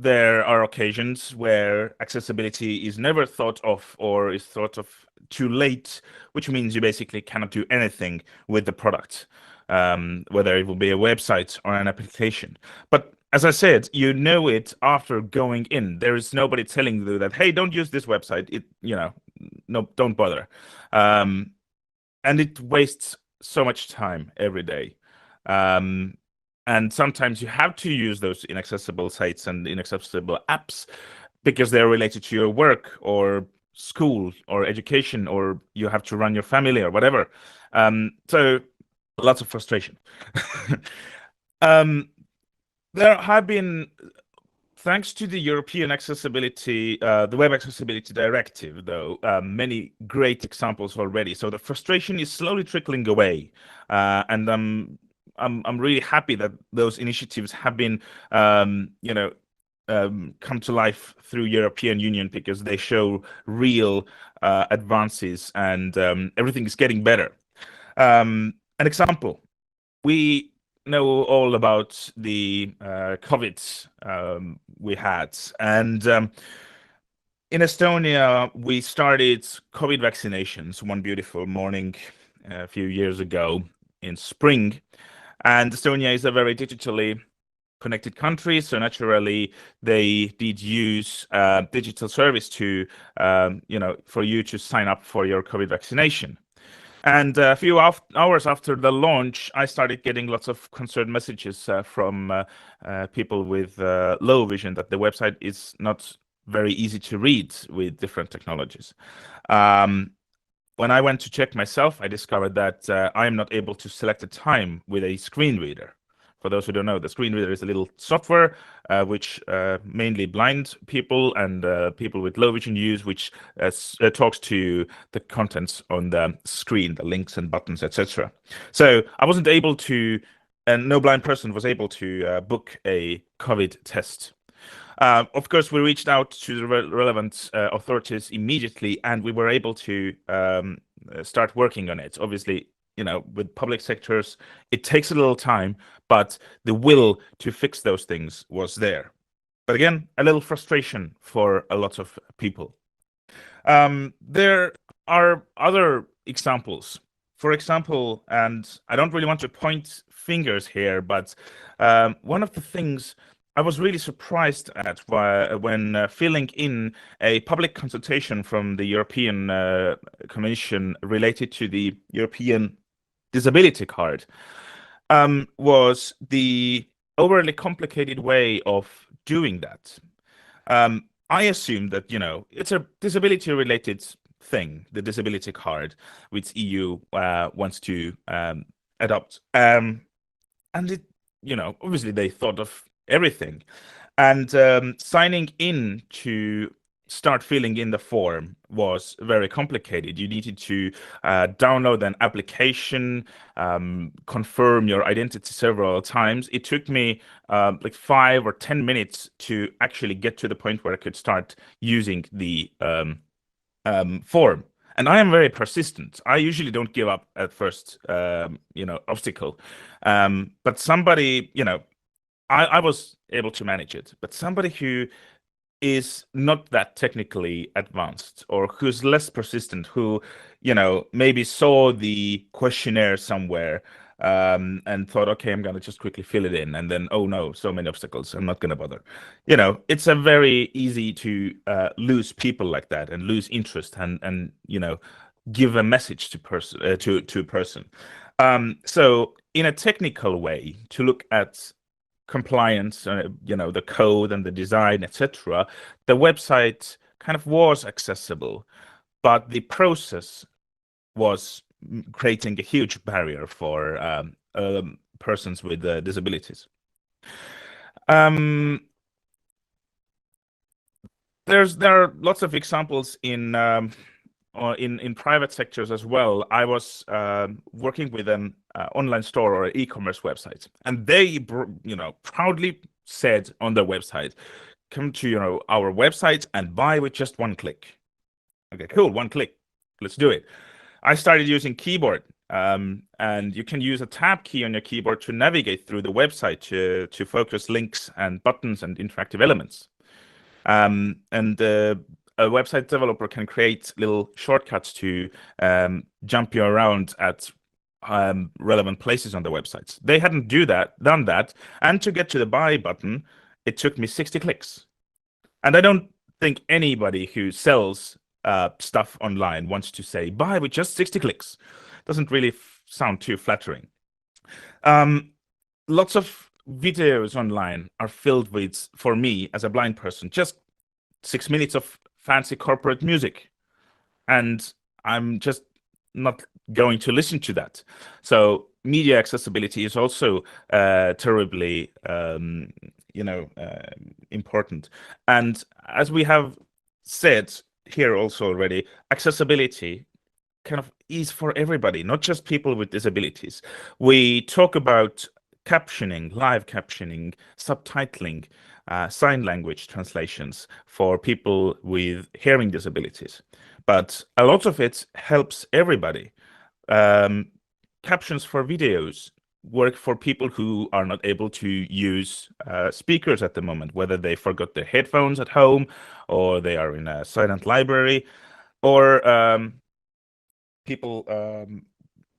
There are occasions where accessibility is never thought of, or is thought of too late, which means you basically cannot do anything with the product, whether it will be a website or an application. But as I said, you know it after going in. There is nobody telling you that, hey, don't use this website. No, don't bother. And it wastes so much time every day. And sometimes you have to use those inaccessible sites and inaccessible apps because they're related to your work or school or education, or you have to run your family or whatever. So lots of frustration. There have been, thanks to the European Accessibility, the Web Accessibility Directive, though, many great examples already. So the frustration is slowly trickling away, and I'm really happy that those initiatives have been, come to life through European Union, because they show real advances, and everything is getting better. An example, we know all about the COVID we had, and in Estonia, we started COVID vaccinations one beautiful morning a few years ago in spring. And Estonia is a very digitally connected country, so naturally they did use digital service to, for you to sign up for your COVID vaccination. And a few hours after the launch, I started getting lots of concerned messages from people with low vision that the website is not very easy to read with different technologies. When I went to check myself, I discovered that I am not able to select a time with a screen reader. For those who don't know, the screen reader is a little software which mainly blind people and people with low vision use, which talks to the contents on the screen, the links and buttons, etc. So I wasn't able to, and no blind person was able to book a COVID test. Of course, we reached out to the relevant authorities immediately, and we were able to start working on it. Obviously, you know, with public sectors, it takes a little time, but the will to fix those things was there. But again, a little frustration for a lot of people. There are other examples. For example, and I don't really want to point fingers here, but one of the things I was really surprised at when filling in a public consultation from the European Commission related to the European disability card was the overly complicated way of doing that. I assume that, you know, it's a disability related thing, the disability card, which EU wants to adopt. And it, you know, obviously they thought of everything. And signing in to start filling in the form was very complicated. You needed to download an application, confirm your identity several times. It took me like 5 or 10 minutes to actually get to the point where I could start using the form. And I am very persistent. I usually don't give up at first, you know, obstacle. But somebody, you know, I was able to manage it. But somebody who is not that technically advanced or who's less persistent, who, you know, maybe saw the questionnaire somewhere and thought, okay, I'm going to just quickly fill it in. And then, oh no, so many obstacles. I'm not going to bother. You know, it's a very easy to lose people like that and lose interest and you know, give a message to a person. So in a technical way, to look at compliance, you know, the code and the design, etc., the website kind of was accessible, but the process was creating a huge barrier for persons with disabilities. There are lots of examples in private sectors as well. I was working with an online store or e-commerce website, and they, you know, proudly said on their website, "Come to, you know, our website and buy with just one click." Okay, cool, one click. Let's do it. I started using keyboard, and you can use a tab key on your keyboard to navigate through the website to focus links and buttons and interactive elements. And a website developer can create little shortcuts to jump you around at relevant places on the websites. They hadn't done that, and to get to the buy button, it took me 60 clicks. And I don't think anybody who sells stuff online wants to say buy with just 60 clicks. Doesn't really sound too flattering. Lots of videos online are filled with, for me as a blind person, just 6 minutes of fancy corporate music, and I'm just not going to listen to that. So media accessibility is also terribly you know, important. And as we have said here also already, accessibility kind of is for everybody, not just people with disabilities. We talk about captioning, live captioning, subtitling, sign language translations for people with hearing disabilities. But a lot of it helps everybody. Captions for videos work for people who are not able to use speakers at the moment, whether they forgot their headphones at home or they are in a silent library, or people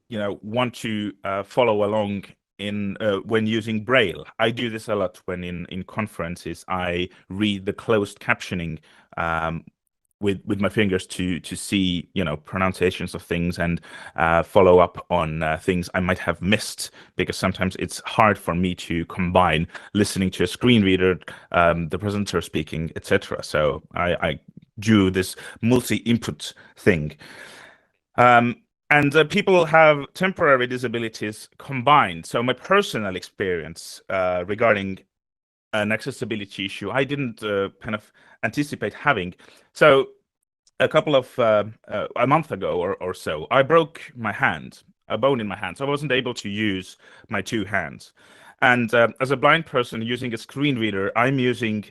you know, want to follow along in when using Braille. I do this a lot when in conferences I read the closed captioning with my fingers to see, you know, pronunciations of things and follow up on things I might have missed, because sometimes it's hard for me to combine listening to a screen reader, the presenter speaking, etc. So I do this multi-input thing. And people have temporary disabilities combined. So my personal experience regarding an accessibility issue, I didn't kind of anticipate having. So a month ago or so, I broke my hand, a bone in my hand. So I wasn't able to use my two hands. And as a blind person using a screen reader, I'm using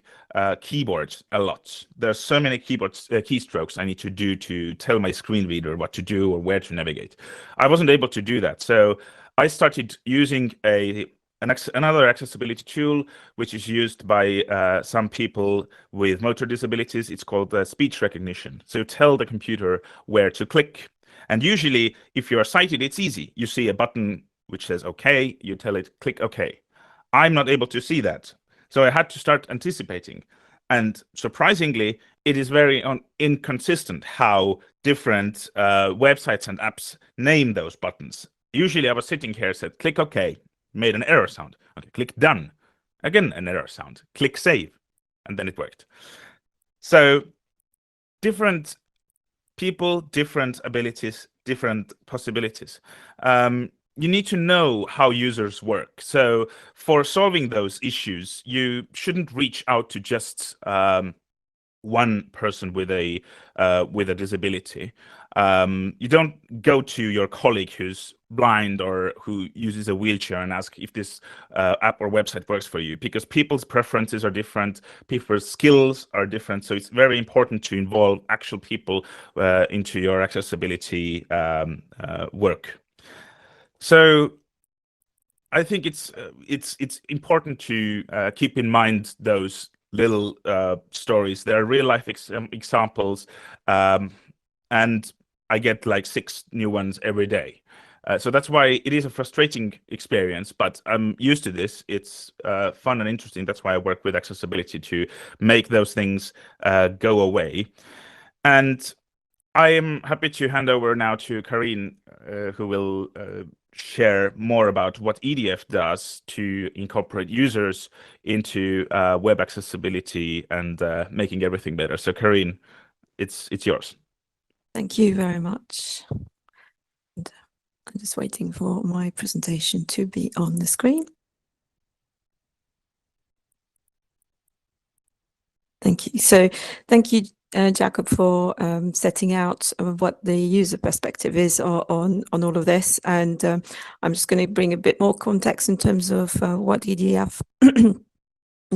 keyboards a lot. There's so many keystrokes I need to do to tell my screen reader what to do or where to navigate. I wasn't able to do that. So I started using another accessibility tool, which is used by some people with motor disabilities. It's called speech recognition. So you tell the computer where to click. And usually, if you're sighted, it's easy. You see a button which says OK, you tell it, click OK. I'm not able to see that. So I had to start anticipating. And surprisingly, it is very inconsistent how different websites and apps name those buttons. Usually I was sitting here, said, click OK, made an error sound. Okay, click done. Again, an error sound. Click save. And then it worked. So different people, different abilities, different possibilities. You need to know how users work. So for solving those issues, you shouldn't reach out to just one person with a disability. You don't go to your colleague who's blind or who uses a wheelchair and ask if this app or website works for you, because people's preferences are different, people's skills are different. So it's very important to involve actual people into your accessibility work. So I think it's important to keep in mind those little stories. There are real life examples, and I get like 6 new ones every day. So that's why it is a frustrating experience, but I'm used to this. It's fun and interesting. That's why I work with accessibility to make those things go away. And I am happy to hand over now to Karine, who will share more about what EDF does to incorporate users into web accessibility and making everything better. So Karine, it's yours. Thank you very much. And I'm just waiting for my presentation to be on the screen. Thank you. So thank you, Jakob, for setting out what the user perspective is on all of this. And I'm just going to bring a bit more context in terms of what EDF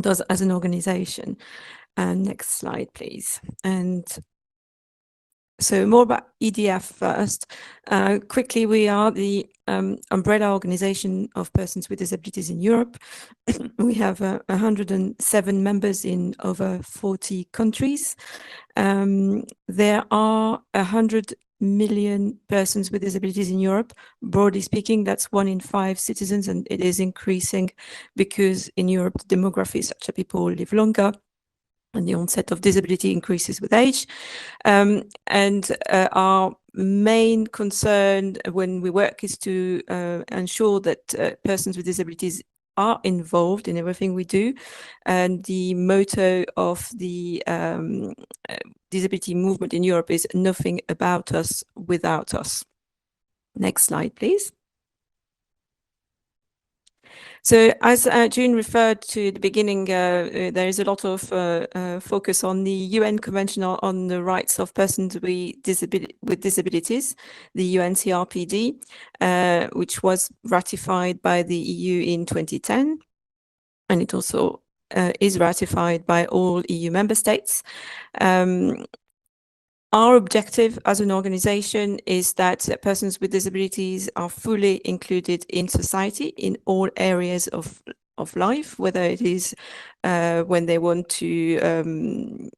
does as an organization. Next slide, please. And so more about EDF first. Quickly, we are the umbrella organization of persons with disabilities in Europe. We have 107 members in over 40 countries. There are 100 million persons with disabilities in Europe. Broadly speaking, that's 1 in 5 citizens, and it is increasing because in Europe, the demography is such that people live longer, and the onset of disability increases with age. And our main concern when we work is to ensure that persons with disabilities are involved in everything we do. And the motto of the disability movement in Europe is nothing about us without us. Next slide, please. So as June referred to at the beginning, there is a lot of focus on the UN Convention on the Rights of Persons with Disabilities, the UNCRPD, which was ratified by the EU in 2010. And it also is ratified by all EU member states. Our objective as an organization is that persons with disabilities are fully included in society in all areas of life, whether it is when they want to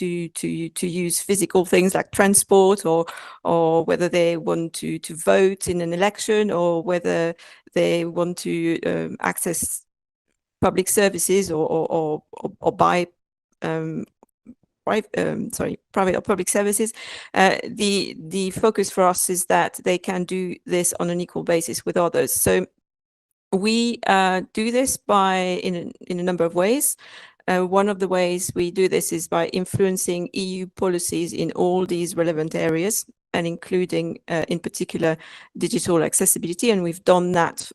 use physical things like transport, or whether they want to vote in an election, or whether they want to access public services or buy private or public services, the focus for us is that they can do this on an equal basis with others. So we do this in a number of ways. One of the ways we do this is by influencing EU policies in all these relevant areas, and including, in particular, digital accessibility. And we've done that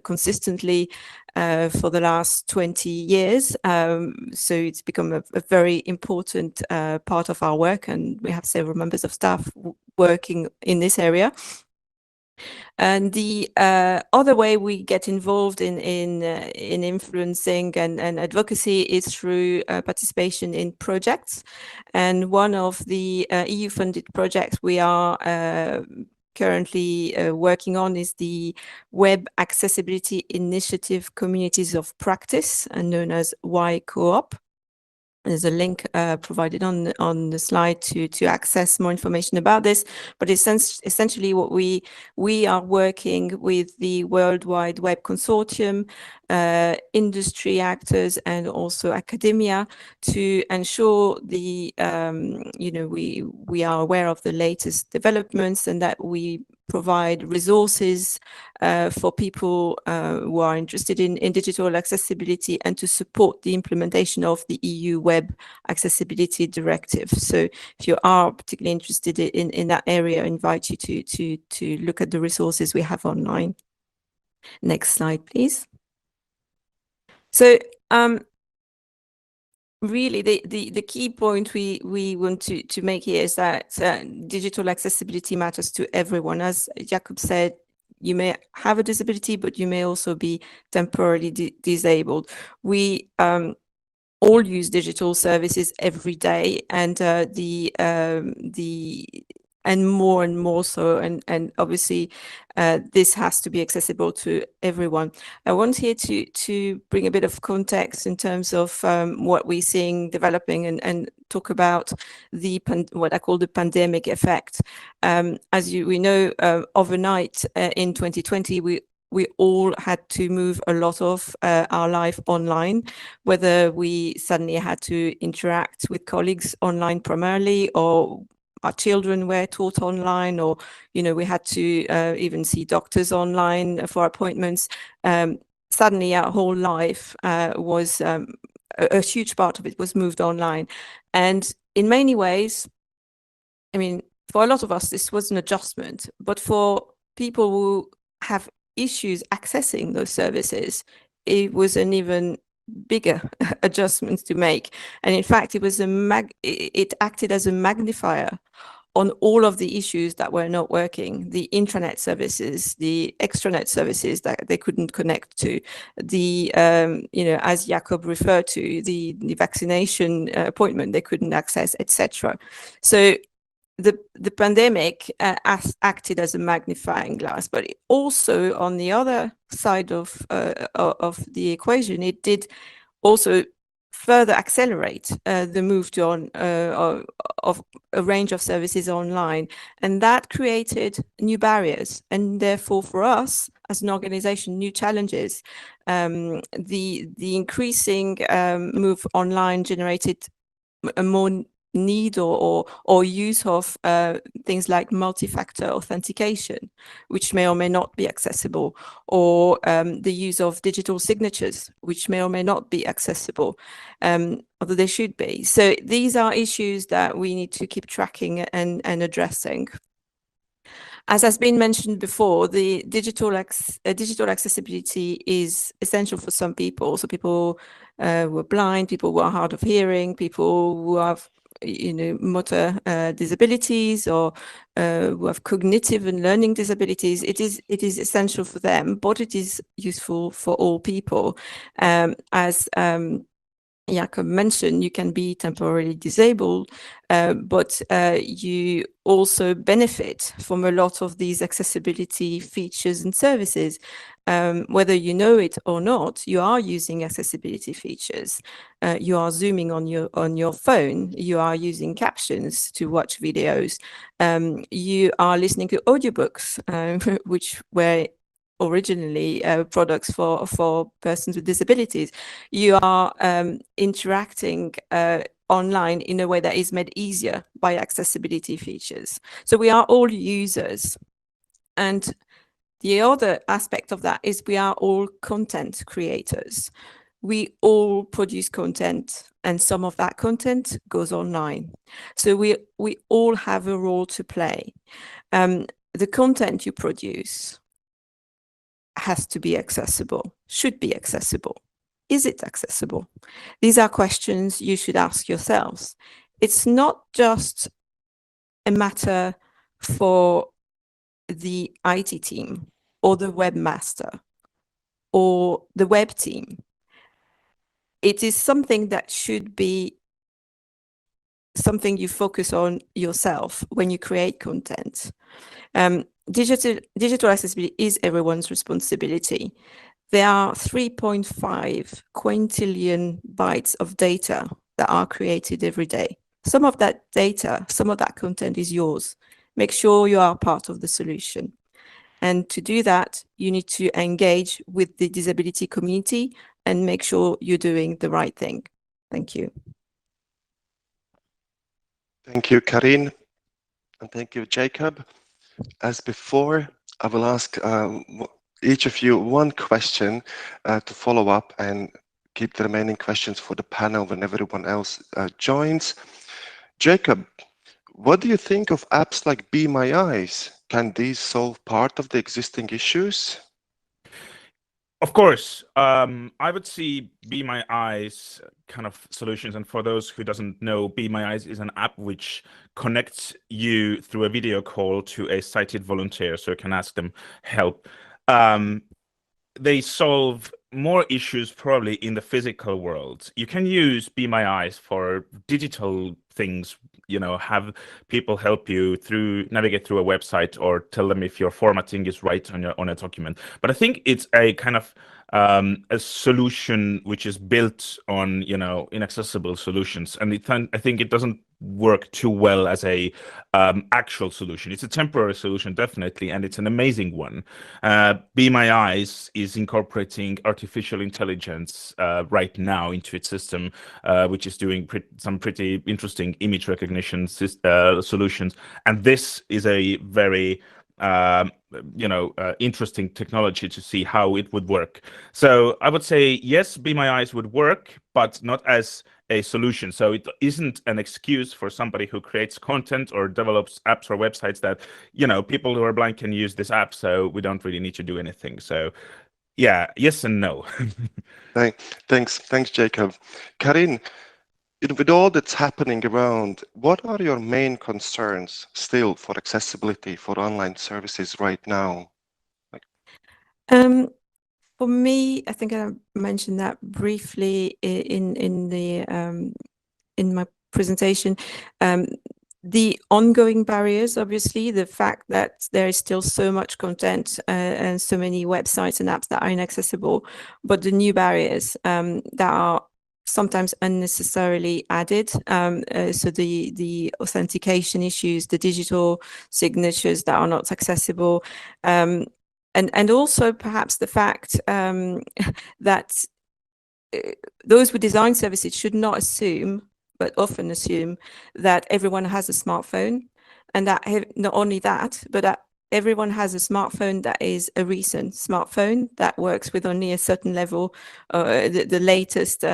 consistently for the last 20 years. So it's become a very important part of our work, and we have several members of staff working in this area. And the other way we get involved in influencing and advocacy is through participation in projects. And one of the EU-funded projects we are currently working on is the Web Accessibility Initiative Communities of Practice, known as Y-Co-op. There's a link provided on the slide to access more information about this. But essentially, what we are working with the World Wide Web Consortium, industry actors, and also academia to ensure we are aware of the latest developments, and that we provide resources for people who are interested in digital accessibility, and to support the implementation of the EU Web Accessibility Directive. So if you are particularly interested in that area, I invite you to look at the resources we have online. Next slide, please. So really, the key point we want to make here is that digital accessibility matters to everyone. As Jakob said, you may have a disability, but you may also be temporarily disabled. We all use digital services every day, and and more so, and obviously this has to be accessible to everyone. I want here to bring a bit of context in terms of what we're seeing developing, and talk about what I call the pandemic effect. As we know, overnight in 2020, we all had to move a lot of our life online, whether we suddenly had to interact with colleagues online primarily, or our children were taught online, or we had to even see doctors online for appointments. Suddenly our whole life was a huge part of it was moved online. And in many ways, I mean, for a lot of us, this was an adjustment, but for people who have issues accessing those services, it was an even bigger adjustment to make. And in fact, it acted as a magnifier on all of the issues that were not working: the intranet services, the extranet services that they couldn't connect to, the as Jakob referred to, the vaccination appointment they couldn't access, etc. So the pandemic acted as a magnifying glass, but it also, on the other side of the equation, it did also further accelerate the move to of a range of services online, and that created new barriers, and therefore for us as an organization, new challenges. The increasing move online generated a more need or use of things like multi-factor authentication, which may or may not be accessible, or the use of digital signatures, which may or may not be accessible, although they should be. So these are issues that we need to keep tracking and addressing. As has been mentioned before, the digital accessibility is essential for some people. So people who are blind, people who are hard of hearing, people who have motor disabilities, or who have cognitive and learning disabilities. It is essential for them, but it is useful for all people. As Jakob mentioned, you can be temporarily disabled, but you also benefit from a lot of these accessibility features and services. Whether you know it or not, you are using accessibility features. You are zooming on your phone. You are using captions to watch videos. You are listening to audiobooks, which were originally products for persons with disabilities. You are interacting online in a way that is made easier by accessibility features. So we are all users. And the other aspect of that is we are all content creators. We all produce content, and some of that content goes online. So we all have a role to play. The content you produce has to be accessible, should be accessible. Is it accessible? These are questions you should ask yourselves. It's not just a matter for the IT team or the webmaster or the web team. It is something that should be something you focus on yourself when you create content. Digital accessibility is everyone's responsibility. There are 3.5 quintillion bytes of data that are created every day. Some of that data, some of that content is yours. Make sure you are part of the solution. And to do that, you need to engage with the disability community and make sure you're doing the right thing. Thank you. Thank you, Karin, and thank you, Jacob. As before, I will ask each of you one question to follow up and keep the remaining questions for the panel when everyone else joins. Jacob, what do you think of apps like Be My Eyes? Can these solve part of the existing issues? Of course, I would see Be My Eyes kind of solutions. And for those who doesn't know, Be My Eyes is an app which connects you through a video call to a sighted volunteer, so you can ask them help. They solve more issues probably in the physical world. You can use Be My Eyes for digital things, you know, have people help you navigate through a website or tell them if your formatting is right on a document. But I think it's a kind of a solution which is built on, you know, inaccessible solutions, and I think it doesn't work too well as a actual solution. It's a temporary solution, definitely, and it's an amazing one. Be My Eyes is incorporating artificial intelligence right now into its system, which is doing some pretty interesting image recognition solutions, and this is a very interesting technology to see how it would work. So I would say yes, Be My Eyes would work, but not as a solution. So it isn't an excuse for somebody who creates content or develops apps or websites that, you know, people who are blind can use this app, so we don't really need to do anything. So yeah, yes and no. Thanks, Jacob. Karin, with all that's happening around, what are your main concerns still for accessibility for online services right now? For me, I think I mentioned that briefly in my presentation. The ongoing barriers, obviously, the fact that there is still so much content and so many websites and apps that are inaccessible, but the new barriers that are sometimes unnecessarily added. So the authentication issues, the digital signatures that are not accessible, and also perhaps the fact that those who design services should not assume, but often assume, that everyone has a smartphone, and that not only that, but that everyone has a smartphone that is a recent smartphone that works with only a certain level, the latest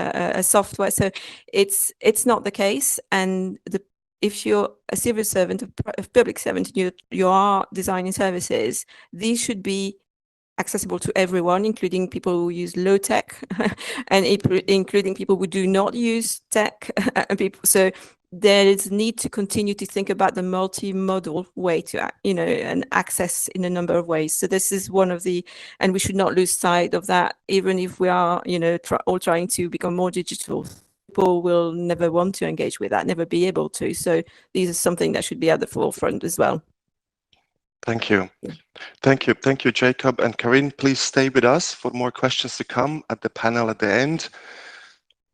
software. So it's not the case. And if you're a civil servant, a public servant, you are designing services, these should be accessible to everyone, including people who use low tech and including people who do not use tech. So there is need to continue to think about the multimodal way to, and access in a number of ways. So this is one of and we should not lose sight of that, even if we are, all trying to become more digital. People will never want to engage with that, never be able to. So these are something that should be at the forefront as well. Thank you. Thank you, Jacob. And Karin, please stay with us for more questions to come at the panel at the end.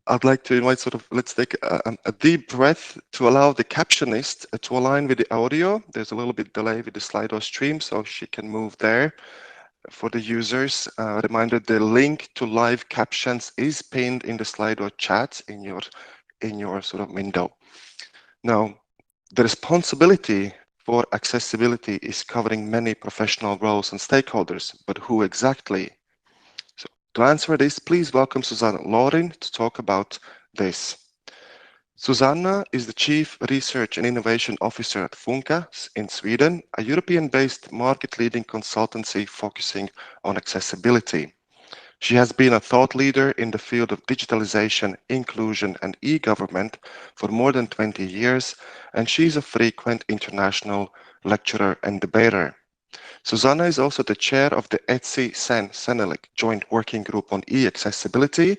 I'd like to invite let's take a deep breath to allow the captionist to align with the audio. There's a little bit delay with the Slido stream, so she can move there. For the users, reminder, the link to live captions is pinned in the Slido chat in your in your sort of window. Now, the responsibility for accessibility is covering many professional roles and stakeholders, but who exactly? So to answer this, please welcome Susanna Lorin to talk about this. Susanna is the Chief Research and Innovation Officer at Funka in Sweden, a European-based market-leading consultancy focusing on accessibility. She has been a thought leader in the field of digitalization, inclusion, and e-government for more than 20 years, and she's a frequent international lecturer and debater. Susanna is also the chair of the ETSI-SEN-SENELEC Joint Working Group on e-accessibility,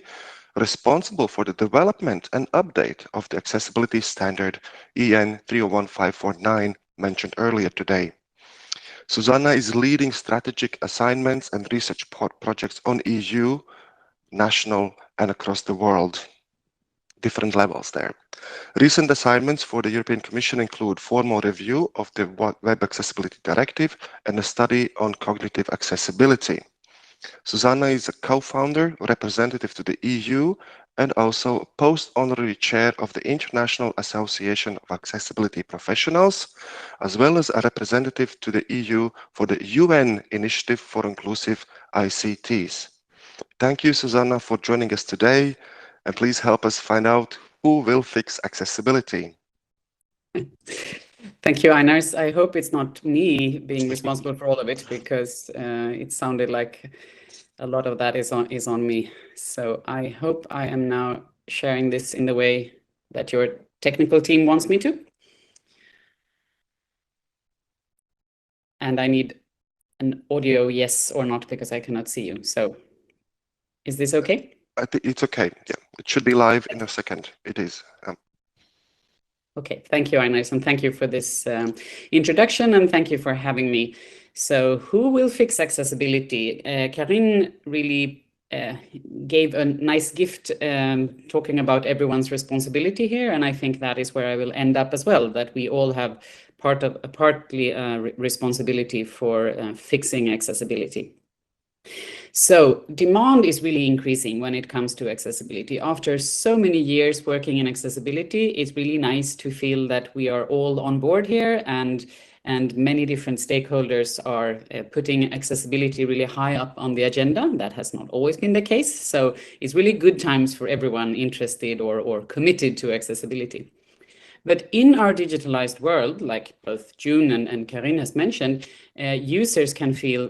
responsible for the development and update of the accessibility standard EN 301549 mentioned earlier today. Susanna is leading strategic assignments and research projects on EU, national, and across the world. Different levels there. Recent assignments for the European Commission include formal review of the Web Accessibility Directive and a study on cognitive accessibility. Susanna is a co-founder, representative to the EU, and also a post-honorary chair of the International Association of Accessibility Professionals, as well as a representative to the EU for the UN Initiative for Inclusive ICTs. Thank you, Susanna, for joining us today, and please help us find out who will fix accessibility. Thank you, Einars. I hope it's not me being responsible for all of it, because it sounded like a lot of that is on me. So I hope I am now sharing this in the way that your technical team wants me to. And I need an audio yes or not, because I cannot see you. So is this okay? I think it's okay. Yeah, it should be live in a second. It is. Okay, thank you, Einars, and thank you for this introduction, and thank you for having me. So who will fix accessibility? Karin really gave a nice gift talking about everyone's responsibility here, and I think that is where I will end up as well, that we all have partly responsibility for fixing accessibility. So demand is really increasing when it comes to accessibility. After so many years working in accessibility, it's really nice to feel that we are all on board here, and many different stakeholders are putting accessibility really high up on the agenda. That has not always been the case. So it's really good times for everyone interested or committed to accessibility. But in our digitalized world, like both June and Karin has mentioned, users can feel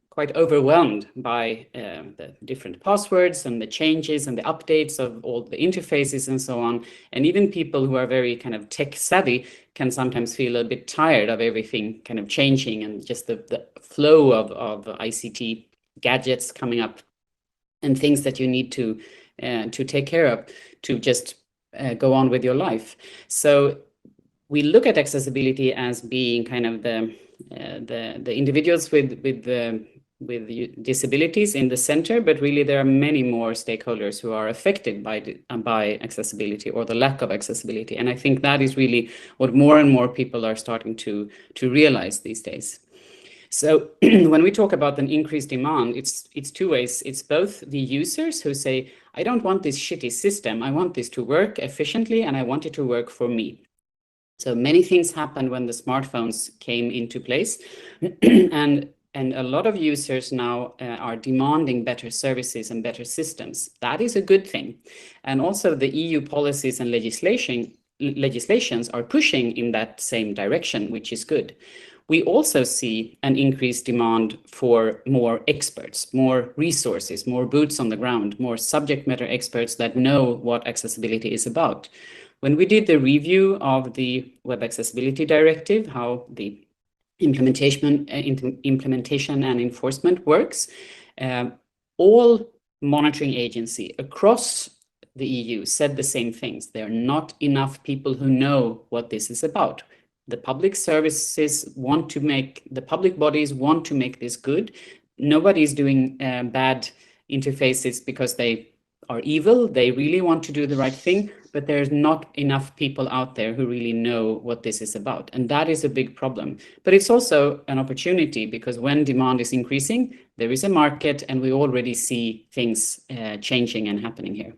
quite overwhelmed by the different passwords and the changes and the updates of all the interfaces and so on. And even people who are very kind of tech savvy can sometimes feel a bit tired of everything kind of changing, and just the flow of ICT gadgets coming up and things that you need to take care of to just go on with your life. So we look at accessibility as being kind of the individuals with disabilities in the center, but really there are many more stakeholders who are affected by accessibility or the lack of accessibility. And I think that is really what more and more people are starting to realize these days. So when we talk about an increased demand, it's two ways. It's both the users who say, I don't want this shitty system. I want this to work efficiently, and I want it to work for me. So many things happened when the smartphones came into place, and a lot of users now are demanding better services and better systems. That is a good thing. And also the EU policies and legislations are pushing in that same direction, which is good. We also see an increased demand for more experts, more resources, more boots on the ground, more subject matter experts that know what accessibility is about. When we did the review of the Web Accessibility Directive, how the implementation and enforcement works, all monitoring agencies across the EU said the same things. There are not enough people who know what this is about. The public services want to the public bodies want to make this good. Nobody is doing bad interfaces because they are evil. They really want to do the right thing, but there's not enough people out there who really know what this is about. And that is a big problem. But it's also an opportunity, because when demand is increasing, there is a market, and we already see things changing and happening here.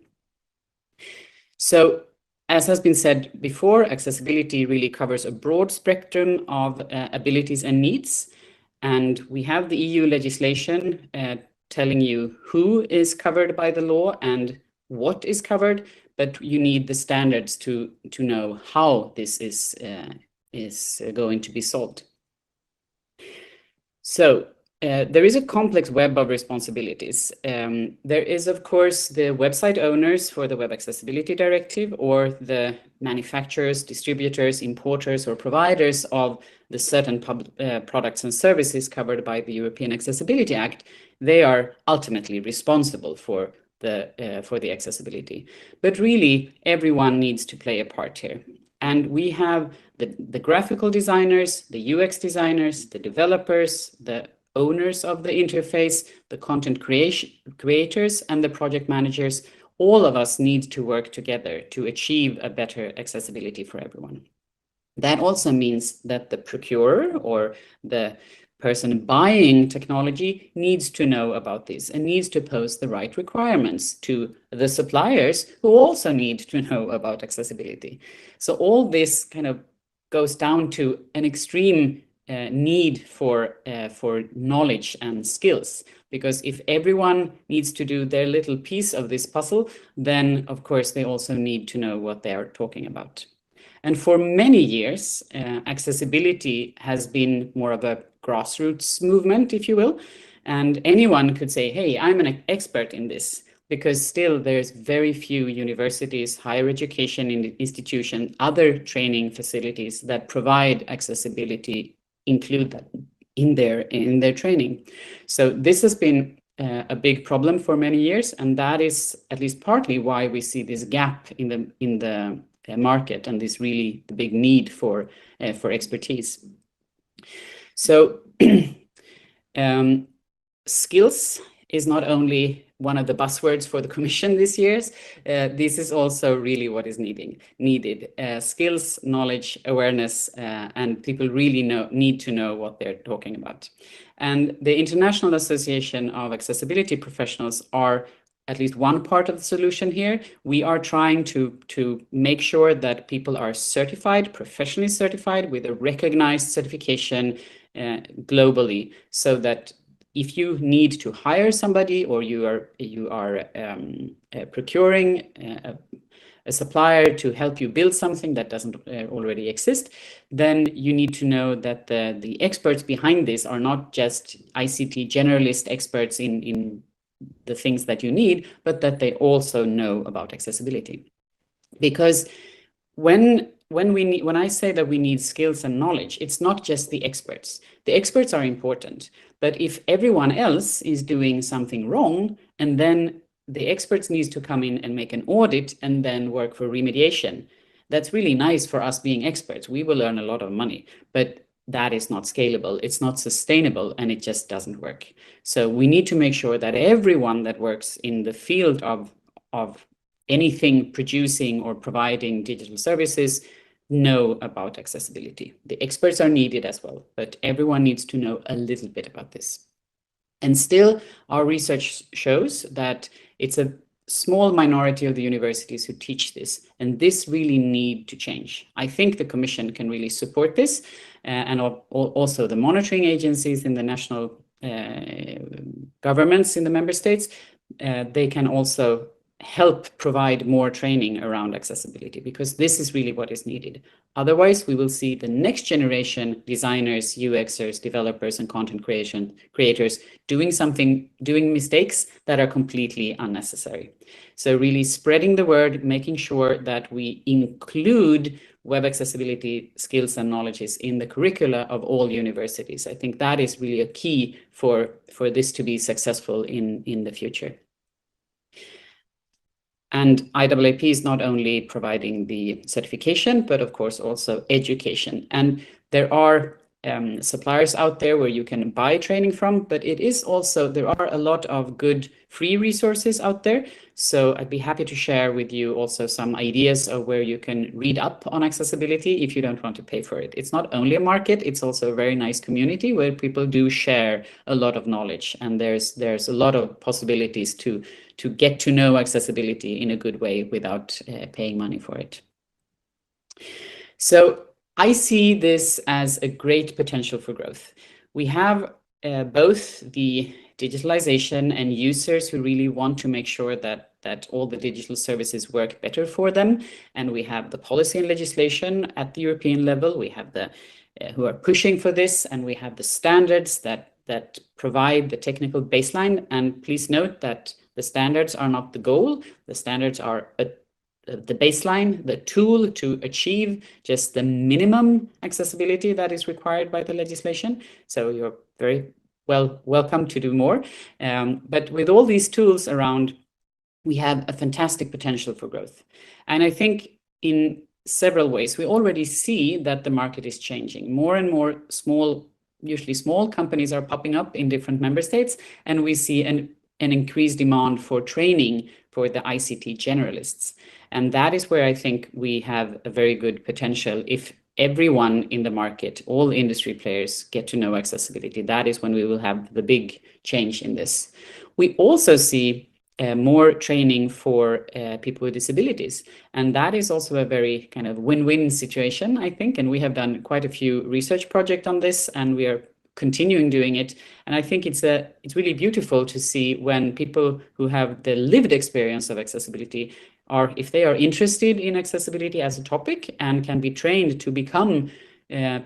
So as has been said before, accessibility really covers a broad spectrum of abilities and needs. And we have the EU legislation telling you who is covered by the law and what is covered, but you need the standards to know how this is going to be solved. So there is a complex web of responsibilities. There is, of course, the website owners for the Web Accessibility Directive, or the manufacturers, distributors, importers, or providers of the certain products and services covered by the European Accessibility Act. They are ultimately responsible for the accessibility. But really, everyone needs to play a part here. And we have the graphical designers, the UX designers, the developers, the owners of the interface, the content creators, and the project managers. All of us need to work together to achieve a better accessibility for everyone. That also means that the procurer, or the person buying technology, needs to know about this and needs to pose the right requirements to the suppliers, who also need to know about accessibility. So all this kind of goes down to an extreme need for knowledge and skills, because if everyone needs to do their little piece of this puzzle, then of course they also need to know what they are talking about. And for many years, accessibility has been more of a grassroots movement, if you will, and anyone could say, hey, I'm an expert in this, because still there's very few universities, higher education institutions, other training facilities that provide accessibility, include that in their training. So this has been a big problem for many years, and that is at least partly why we see this gap in the market, and this really the big need for expertise. So skills is not only one of the buzzwords for the Commission this year. This is also really what is needed. Skills, knowledge, awareness, and people really need to know what they're talking about. And the International Association of Accessibility Professionals are at least one part of the solution here. We are trying to make sure that people are certified, professionally certified, with a recognized certification globally, so that if you need to hire somebody, or you are procuring a supplier to help you build something that doesn't already exist, then you need to know that the experts behind this are not just ICT generalist experts in the things that you need, but that they also know about accessibility. Because when I say that we need skills and knowledge, it's not just the experts. The experts are important, but if everyone else is doing something wrong, and then the experts needs to come in and make an audit and then work for remediation, that's really nice for us being experts. We will earn a lot of money, but that is not scalable, it's not sustainable, and it just doesn't work. So we need to make sure that everyone that works in the field of anything producing or providing digital services know about accessibility. The experts are needed as well, but everyone needs to know a little bit about this. And still, our research shows that it's a small minority of the universities who teach this, and this really need to change. I think the Commission can really support this, and also the monitoring agencies in the national governments in the member states. They can also help provide more training around accessibility, because this is really what is needed. Otherwise, we will see the next generation designers, UXers, developers, and content creators doing mistakes that are completely unnecessary. So really spreading the word, making sure that we include web accessibility skills and knowledges in the curricula of all universities. I think that is really a key for this to be successful in the future. And IAAP is not only providing the certification, but of course also education. And there are suppliers out there where you can buy training from, but it is also, there are a lot of good free resources out there. So I'd be happy to share with you also some ideas of where you can read up on accessibility if you don't want to pay for it. It's not only a market, it's also a very nice community where people do share a lot of knowledge, and there's a lot of possibilities to get to know accessibility in a good way without paying money for it. So I see this as a great potential for growth. We have both the digitalization and users who really want to make sure that all the digital services work better for them. And we have the policy and legislation at the European level. We have the who are pushing for this, and we have the standards that provide the technical baseline. And please note that the standards are not the goal. The standards are the baseline, the tool to achieve just the minimum accessibility that is required by the legislation. So you're very welcome to do more. But with all these tools around, we have a fantastic potential for growth. And I think in several ways, we already see that the market is changing. More and more usually small companies are popping up in different member states, and we see an increased demand for training for the ICT generalists. And that is where I think we have a very good potential. If everyone in the market, all industry players, get to know accessibility, that is when we will have the big change in this. We also see more training for people with disabilities. And that is also a very kind of win-win situation, I think. And we have done quite a few research projects on this, and we are continuing doing it. And I think it's really beautiful to see when people who have the lived experience of accessibility if they are interested in accessibility as a topic and can be trained to become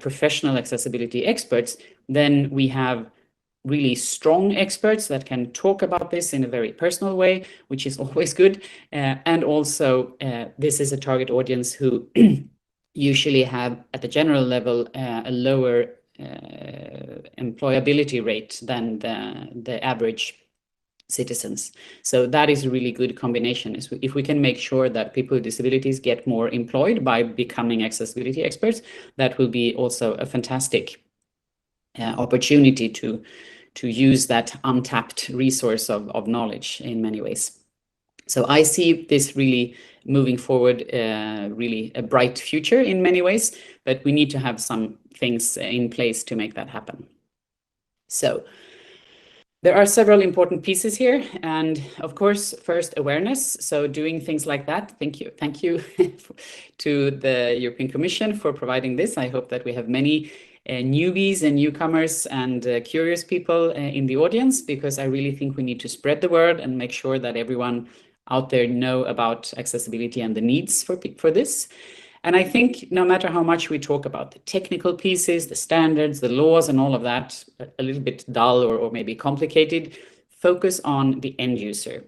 professional accessibility experts, then we have really strong experts that can talk about this in a very personal way, which is always good. And also, this is a target audience who usually have, at the general level, a lower employability rate than the average citizens. So that is a really good combination. If we can make sure that people with disabilities get more employed by becoming accessibility experts, that will be also a fantastic opportunity to use that untapped resource of knowledge in many ways. So I see this really moving forward, really a bright future in many ways, but we need to have some things in place to make that happen. So there are several important pieces here, and of course, first, awareness. So doing things like that. Thank you to the European Commission for providing this. I hope that we have many newbies and newcomers and curious people in the audience, because I really think we need to spread the word and make sure that everyone out there know about accessibility and the needs for this. And I think no matter how much we talk about the technical pieces, the standards, the laws, and all of that, a little bit dull or maybe complicated, focus on the end user.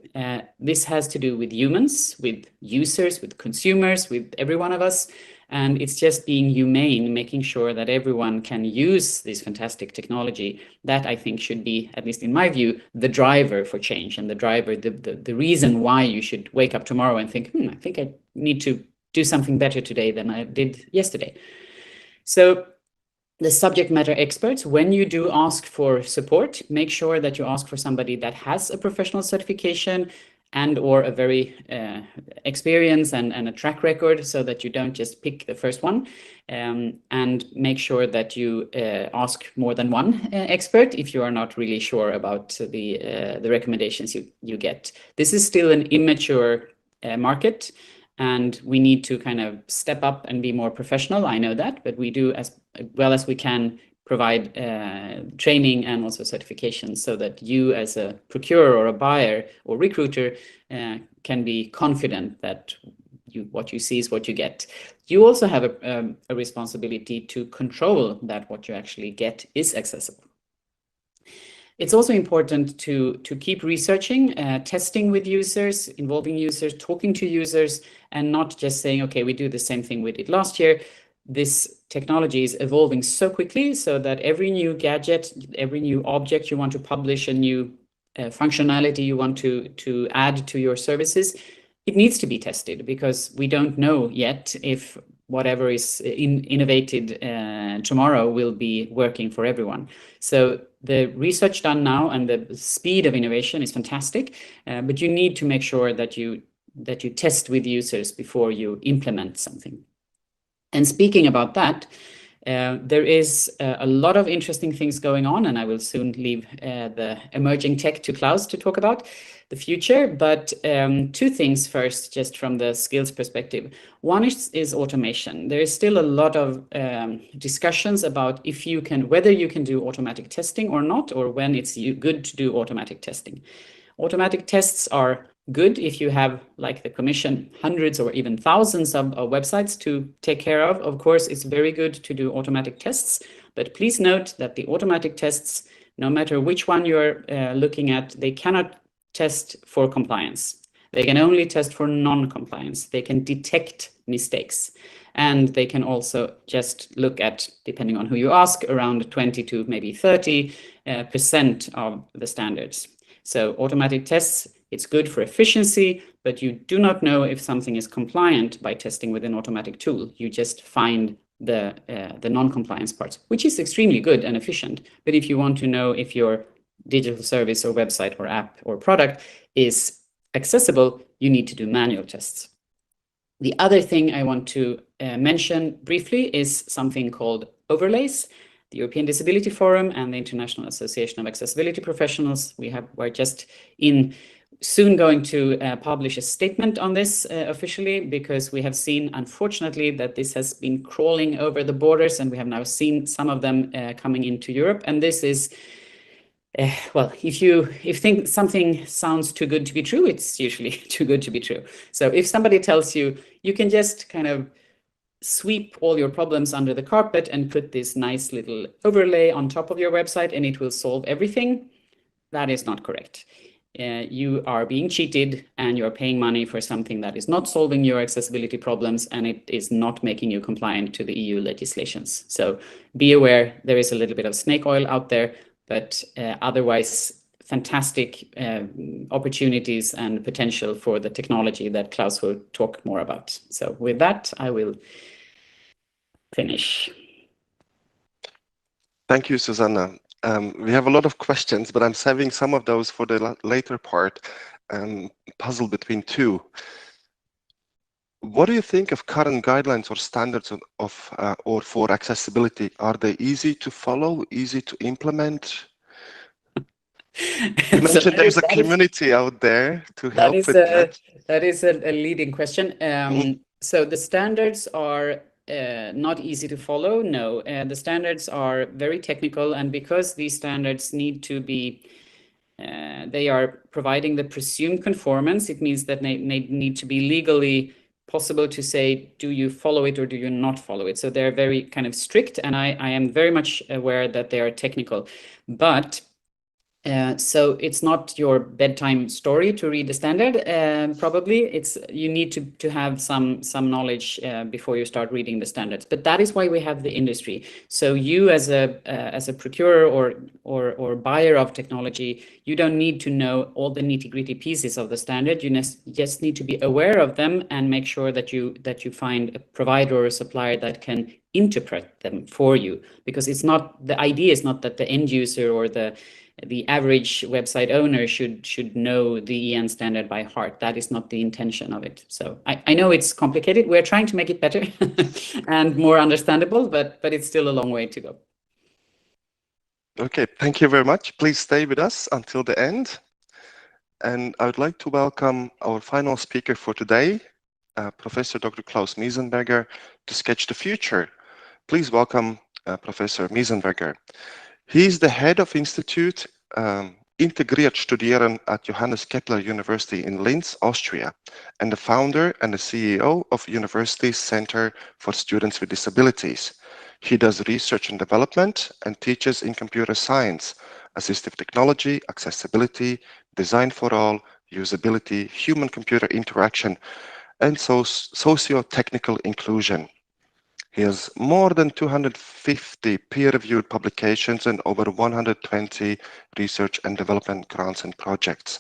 This has to do with humans, with users, with consumers, with every one of us. And it's just being humane, making sure that everyone can use this fantastic technology. That, I think, should be, at least in my view, the driver for change, and the driver, the reason why you should wake up tomorrow and think, I think I need to do something better today than I did yesterday. So the subject matter experts, when you do ask for support, make sure that you ask for somebody that has a professional certification and or a very experience and a track record, so that you don't just pick the first one, and make sure that you ask more than one expert if you are not really sure about the recommendations you get. This is still an immature market, and we need to kind of step up and be more professional. I know that, but we do as well as we can provide training and also certifications, so that you as a procurer or a buyer or recruiter can be confident that what you see is what you get. You also have a responsibility to control that what you actually get is accessible. It's also important to keep researching, testing with users, involving users, talking to users, and not just saying, okay, we do the same thing we did last year. This technology is evolving so quickly, so that every new gadget, every new object you want to publish, a new functionality you want to add to your services, it needs to be tested, because we don't know yet if whatever is innovated tomorrow will be working for everyone. So the research done now and the speed of innovation is fantastic, but you need to make sure that you test with users before you implement something. And speaking about that, There is a lot of interesting things going on, and I will soon leave the emerging tech to Klaus to talk about the future. But two things first, just from the skills perspective. One is automation. There is still a lot of discussions about if you can, whether you can do automatic testing or not, or when it's good to do automatic testing. Automatic tests are good if you have, like the Commission, hundreds or even thousands of websites to take care of. Of course, it's very good to do automatic tests, but please note that the automatic tests, no matter which one you're looking at, they cannot test for compliance. They can only test for non-compliance. They can detect mistakes. And they can also just look at, depending on who you ask, around 20 to maybe 30% of the standards. So automatic tests, it's good for efficiency, but you do not know if something is compliant by testing with an automatic tool. You just find the non-compliance parts, which is extremely good and efficient. But if you want to know if your digital service or website or app or product is accessible, you need to do manual tests. The other thing I want to mention briefly is something called overlays. The European Disability Forum and the International Association of Accessibility Professionals, we're just soon going to publish a statement on this officially, because we have seen, unfortunately, that this has been crawling over the borders, and we have now seen some of them coming into Europe. And this is, well, if something sounds too good to be true, it's usually too good to be true. So if somebody tells you, you can just kind of sweep all your problems under the carpet and put this nice little overlay on top of your website and it will solve everything, that is not correct. You are being cheated and you're paying money for something that is not solving your accessibility problems, and it is not making you compliant to the EU legislations. So be aware, there is a little bit of snake oil out there, but otherwise fantastic opportunities and potential for the technology that Klaus will talk more about. So with that, I will finish. Thank you, Susanna. We have a lot of questions, but I'm saving some of those for the later part, puzzle between two. What do you think of current guidelines or standards or for accessibility? Are they easy to follow, easy to implement? You mentioned there's a community out there to help with that. That is a leading question. So the standards are not easy to follow. No, the standards are very technical, and because these standards need to be, they are providing the presumed conformance, it means that they need to be legally possible to say, do you follow it or do you not follow it? So they're very kind of strict, and I am very much aware that they are technical, but so it's not your bedtime story to read the standard. Probably you need to have some knowledge before you start reading the standards. But that is why we have the industry. So you as a procurer or buyer of technology, you don't need to know all the nitty-gritty pieces of the standard. You just need to be aware of them and make sure that you find a provider or a supplier that can interpret them for you. Because the idea is not that the end user or the average website owner should know the EN standard by heart. That is not the intention of it. So I know it's complicated. We're trying to make it better and more understandable, but it's still a long way to go. Okay, thank you very much. Please stay with us until the end. And I would like to welcome our final speaker for today, Professor Dr. Klaus Miesenberger, to sketch the future. Please welcome Professor Miesenberger. He is the head of Institute Integriert Studieren at Johannes Kepler University in Linz, Austria, and the founder and the CEO of University's Center for Students with Disabilities. He does research and development and teaches in computer science, assistive technology, accessibility, design for all, usability, human-computer interaction, and socio-technical inclusion. He has more than 250 peer-reviewed publications and over 120 research and development grants and projects.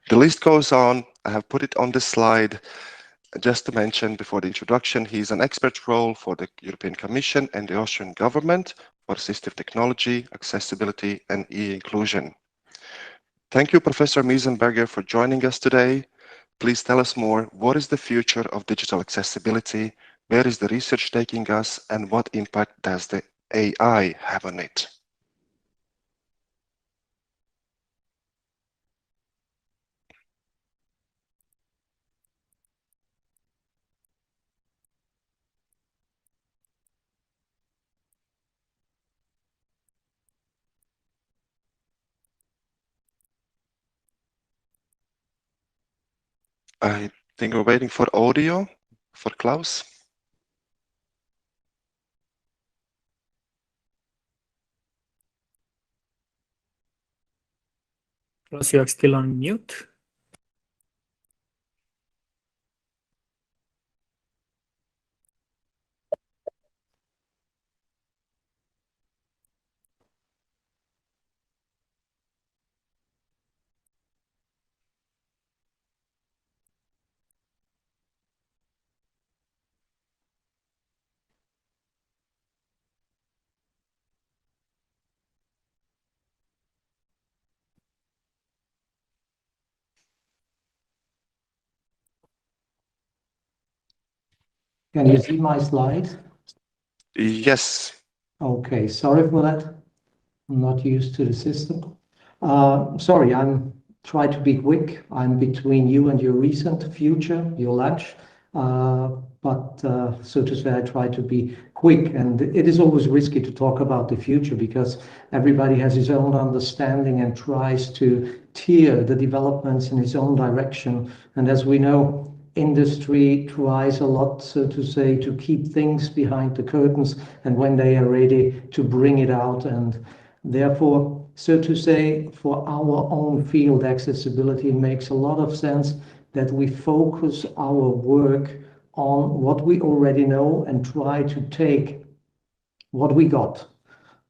The list goes on. I have put it on this slide just to mention before the introduction. He's an expert role for the European Commission and the Austrian government for assistive technology, accessibility, and e-inclusion. Thank you, Professor Miesenberger, for joining us today. Please tell us more. What is the future of digital accessibility? Where is the research taking us, and what impact does the AI have on it? I think we're waiting for audio for Klaus. Plus, you're still on mute. Can you see my slide? Yes. Okay, sorry for that. I'm not used to the system. Sorry, I'm trying to be quick. I'm between you and your recent future, your lunch. So to say, I try to be quick, and it is always risky to talk about the future because everybody has his own understanding and tries to steer the developments in his own direction. And as we know, industry tries a lot, so to say, to keep things behind the curtains, and when they are ready to bring it out. And therefore, so to say, for our own field, accessibility, makes a lot of sense that we focus our work on what we already know and try to take what we got,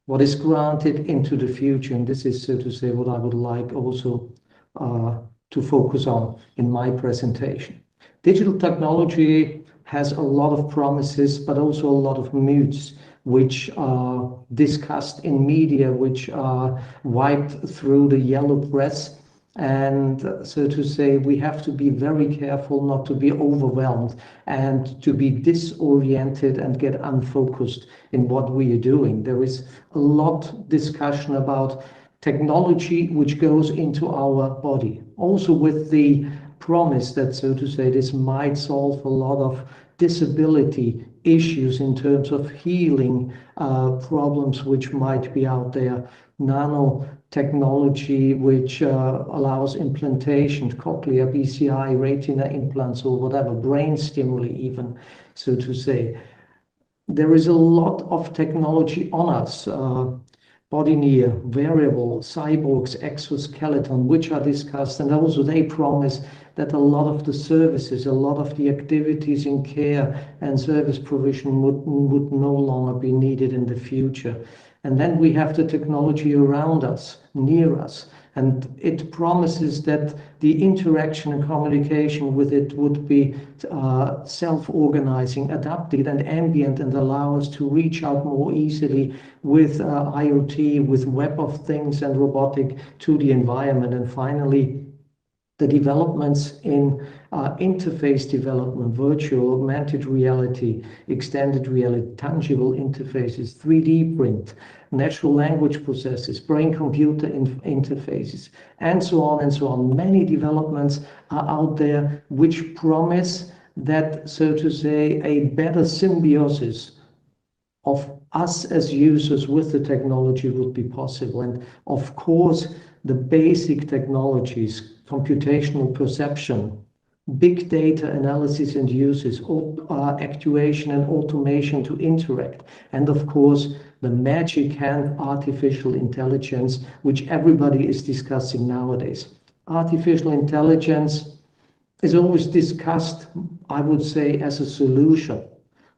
what is granted, into the future. And this is, so to say, what I would like also to focus on in my presentation. Digital technology has a lot of promises, but also a lot of myths which are discussed in media, which are wiped through the yellow press. And so to say, we have to be very careful not to be overwhelmed and to be disoriented and get unfocused in what we are doing. There is a lot discussion about technology which goes into our body, also with the promise that, so to say, this might solve a lot of disability issues in terms of healing problems which might be out there. Nanotechnology which allows implantation, cochlear, BCI, retina implants, or whatever, brain stimuli even, so to say. There is a lot of technology on us. Body near, variable, cyborgs, exoskeleton, which are discussed, and also they promise that a lot of the services, a lot of the activities in care and service provision would no longer be needed in the future. And then we have the technology around us, near us, and it promises that the interaction and communication with it would be self-organizing, adapted and ambient, and allow us to reach out more easily with IoT, with Web of Things and robotic to the environment. And finally, the developments in interface development, virtual, augmented reality, extended reality, tangible interfaces, 3D print, natural language processes, brain-computer interfaces, and so on and so on. Many developments are out there which promise that, so to say, a better symbiosis of us as users with the technology would be possible. And of course, the basic technologies, computational perception, big data analysis and uses, actuation and automation to interact, and of course, the magic hand artificial intelligence, which everybody is discussing nowadays. Artificial intelligence is always discussed, I would say, as a solution.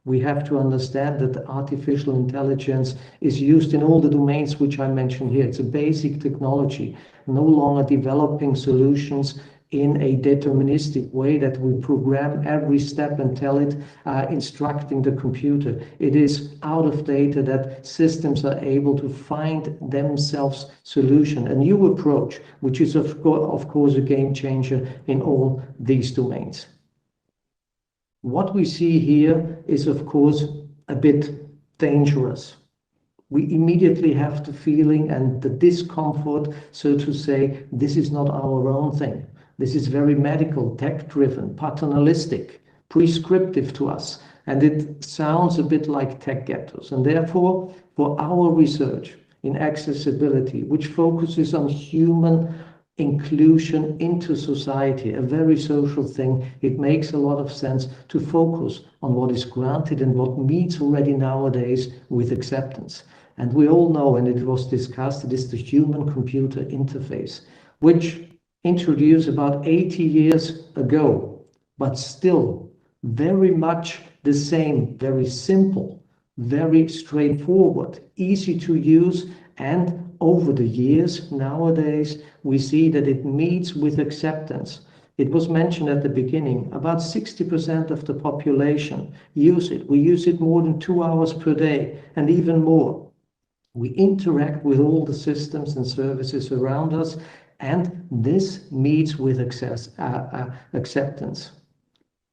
We have to understand that artificial intelligence is used in all the domains which I mentioned here. It's a basic technology, no longer developing solutions in a deterministic way that we program every step and tell it, instructing the computer. It is out of data that systems are able to find themselves solution, a new approach, which is of course a game changer in all these domains. What we see here is, of course, a bit dangerous. We immediately have the feeling and the discomfort, so to say, this is not our own thing. This is very medical, tech-driven, paternalistic, prescriptive to us. And it sounds a bit like tech ghettos. And therefore, for our research in accessibility, which focuses on human inclusion into society, a very social thing, it makes a lot of sense to focus on what is granted and what meets already nowadays with acceptance. And we all know, and it was discussed, it is the human-computer interface, which introduced about 80 years ago, but still very much the same, very simple, very straightforward, easy to use, and over the years, nowadays, we see that it meets with acceptance. It was mentioned at the beginning, about 60% of the population use it. We use it more than 2 hours per day, and even more. We interact with all the systems and services around us, and this meets with acceptance.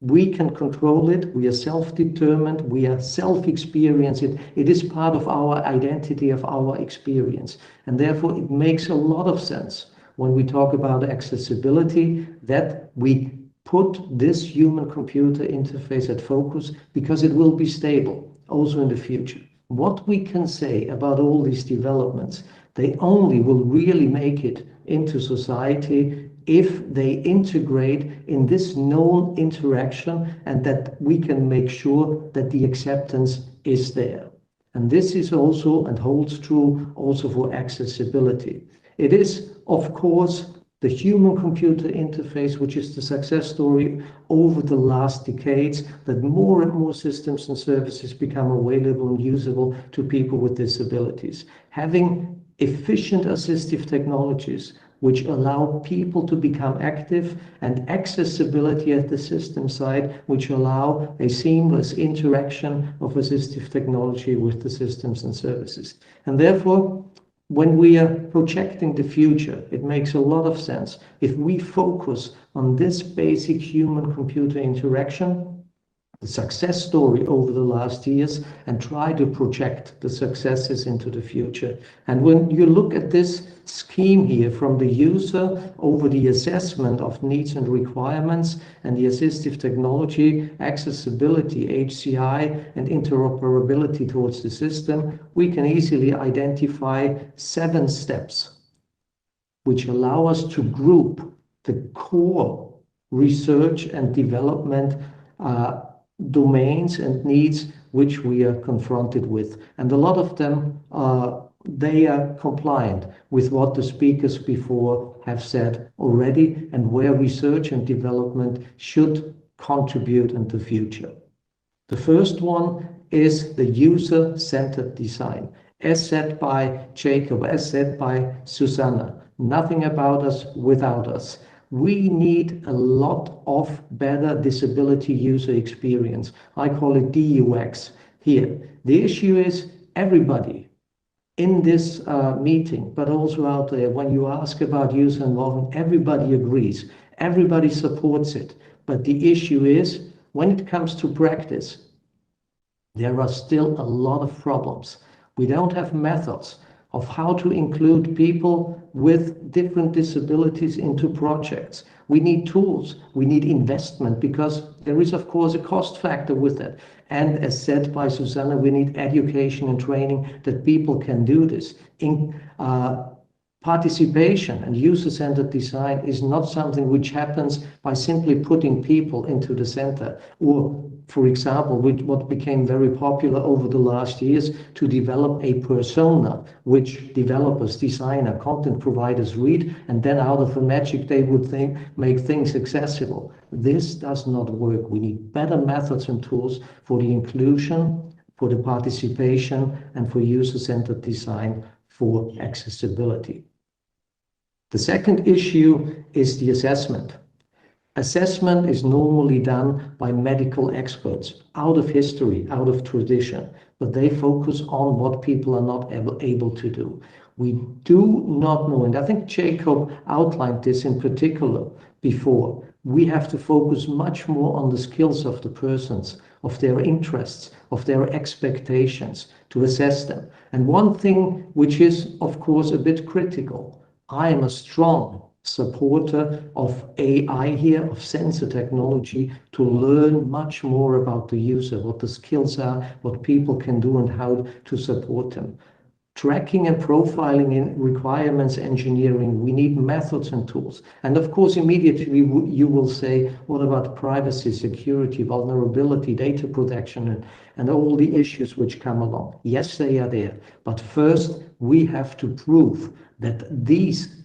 We can control it, we are self-determined, we are self-experienced. It is part of our identity, of our experience. And therefore, it makes a lot of sense when we talk about accessibility that we put this human-computer interface at focus, because it will be stable also in the future. What we can say about all these developments, they only will really make it into society if they integrate in this known interaction, and that we can make sure that the acceptance is there. And this is also, and holds true also for accessibility. It is, of course, the human-computer interface, which is the success story over the last decades, that more and more systems and services become available and usable to people with disabilities. Having efficient assistive technologies which allow people to become active, and accessibility at the system side, which allow a seamless interaction of assistive technology with the systems and services. And therefore, when we are projecting the future, it makes a lot of sense if we focus on this basic human-computer interaction, the success story over the last years, and try to project the successes into the future. And when you look at this scheme here, from the user over the assessment of needs and requirements, and the assistive technology, accessibility, HCI, and interoperability towards the system, we can easily identify 7 steps which allow us to group the core research and development domains and needs which we are confronted with. And a lot of them they are compliant with what the speakers before have said already, and where research and development should contribute in the future. The first one is the user-centered design, as said by Jacob, as said by Susanna. Nothing about us without us. We need a lot of better disability user experience. I call it DUX here. The issue is everybody in this meeting, but also out there, when you ask about user involvement, everybody agrees, everybody supports it. But the issue is, when it comes to practice, there are still a lot of problems. We don't have methods of how to include people with different disabilities into projects. We need tools, we need investment, because there is, of course, a cost factor with it. And as said by Susanna, we need education and training that people can do this. Participation and user-centered design is not something which happens by simply putting people into the center, or, for example, with what became very popular over the last years, to develop a persona which developers, designer, content providers read, and then out of a magic they would make things accessible. This does not work. We need better methods and tools for the inclusion, for the participation, and for user-centered design for accessibility. The second issue is the assessment. Assessment is normally done by medical experts, out of history, out of tradition, but they focus on what people are not able to do. We do not know, and I think Jacob outlined this in particular before, we have to focus much more on the skills of the persons, of their interests, of their expectations, to assess them. And one thing which is, of course, a bit critical, I am a strong supporter of AI here, of sensor technology, to learn much more about the user, what the skills are, what people can do, and how to support them. Tracking and profiling in requirements engineering, we need methods and tools. And of course, immediately you will say, what about privacy, security, vulnerability, data protection, and all the issues which come along? Yes, they are there. But first, we have to prove that these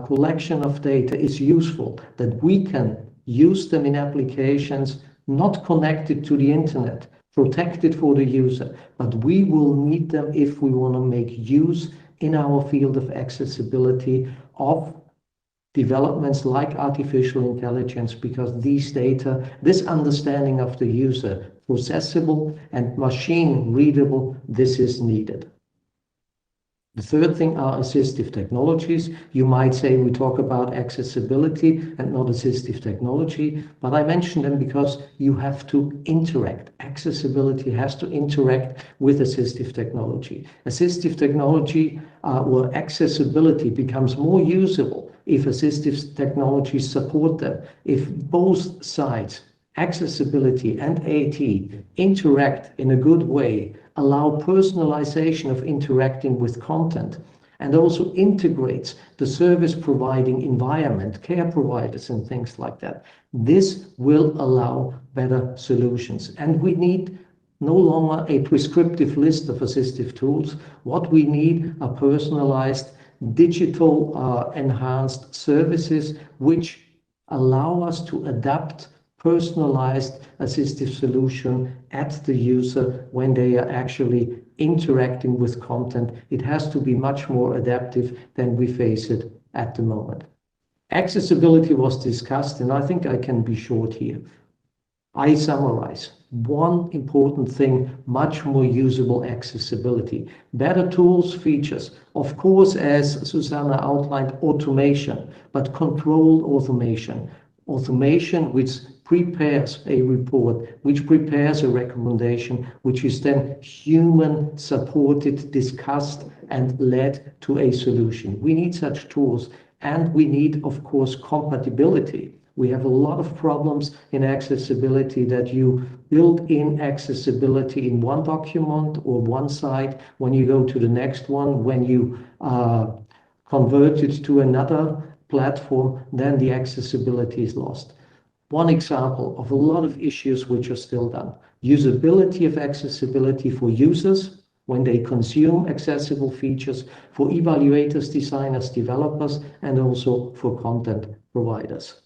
collection of data is useful, that we can use them in applications not connected to the internet, protected for the user, but we will need them if we want to make use in our field of accessibility of developments like artificial intelligence, because these data, this understanding of the user, processable and machine readable, this is needed. The third thing are assistive technologies. You might say we talk about accessibility and not assistive technology, but I mention them because you have to interact. Accessibility has to interact with assistive technology. Assistive technology or accessibility becomes more usable if assistive technologies support them. If both sides, accessibility and AT, interact in a good way, allow personalization of interacting with content, and also integrates the service providing environment, care providers and things like that. This will allow better solutions. And we need no longer a prescriptive list of assistive tools. What we need are personalized, digital enhanced services which allow us to adapt personalized assistive solution at the user when they are actually interacting with content. It has to be much more adaptive than we face it at the moment. Accessibility was discussed, and I think I can be short here. I summarize. One important thing, much more usable accessibility. Better tools, features. Of course, as Susanna outlined, automation, but controlled automation. Automation which prepares a report, which prepares a recommendation, which is then human supported, discussed, and led to a solution. We need such tools, and we need, of course, compatibility. We have a lot of problems in accessibility that you build in accessibility in one document or one site. When you go to the next one, when you convert it to another platform, then the accessibility is lost. One example of a lot of issues which are still done. Usability of accessibility for users when they consume accessible features, for evaluators, designers, developers, and also for content providers.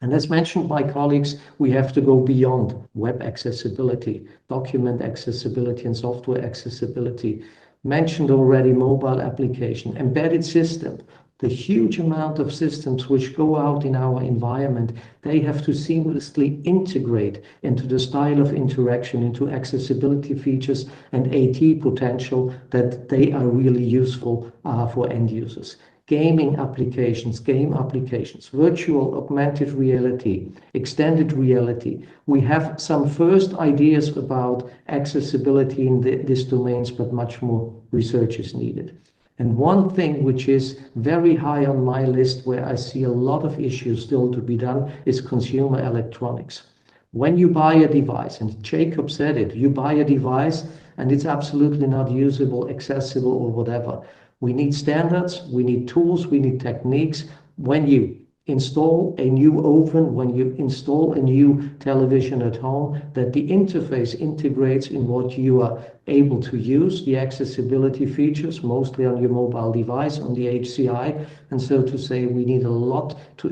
And as mentioned by colleagues, we have to go beyond web accessibility, document accessibility, and software accessibility. Mentioned already mobile application, embedded system. The huge amount of systems which go out in our environment, they have to seamlessly integrate into the style of interaction, into accessibility features and AT potential that they are really useful for end users. Gaming applications, game applications, virtual augmented reality, extended reality. We have some first ideas about accessibility in these domains, but much more research is needed. And one thing which is very high on my list where I see a lot of issues still to be done is consumer electronics. When you buy a device, and Jacob said it, you buy a device and it's absolutely not usable, accessible, or whatever. We need standards, we need tools, we need techniques. When you install a new oven, when you install a new television at home, that the interface integrates in what you are able to use, the accessibility features, mostly on your mobile device, on the HCI. And so to say, we need a lot to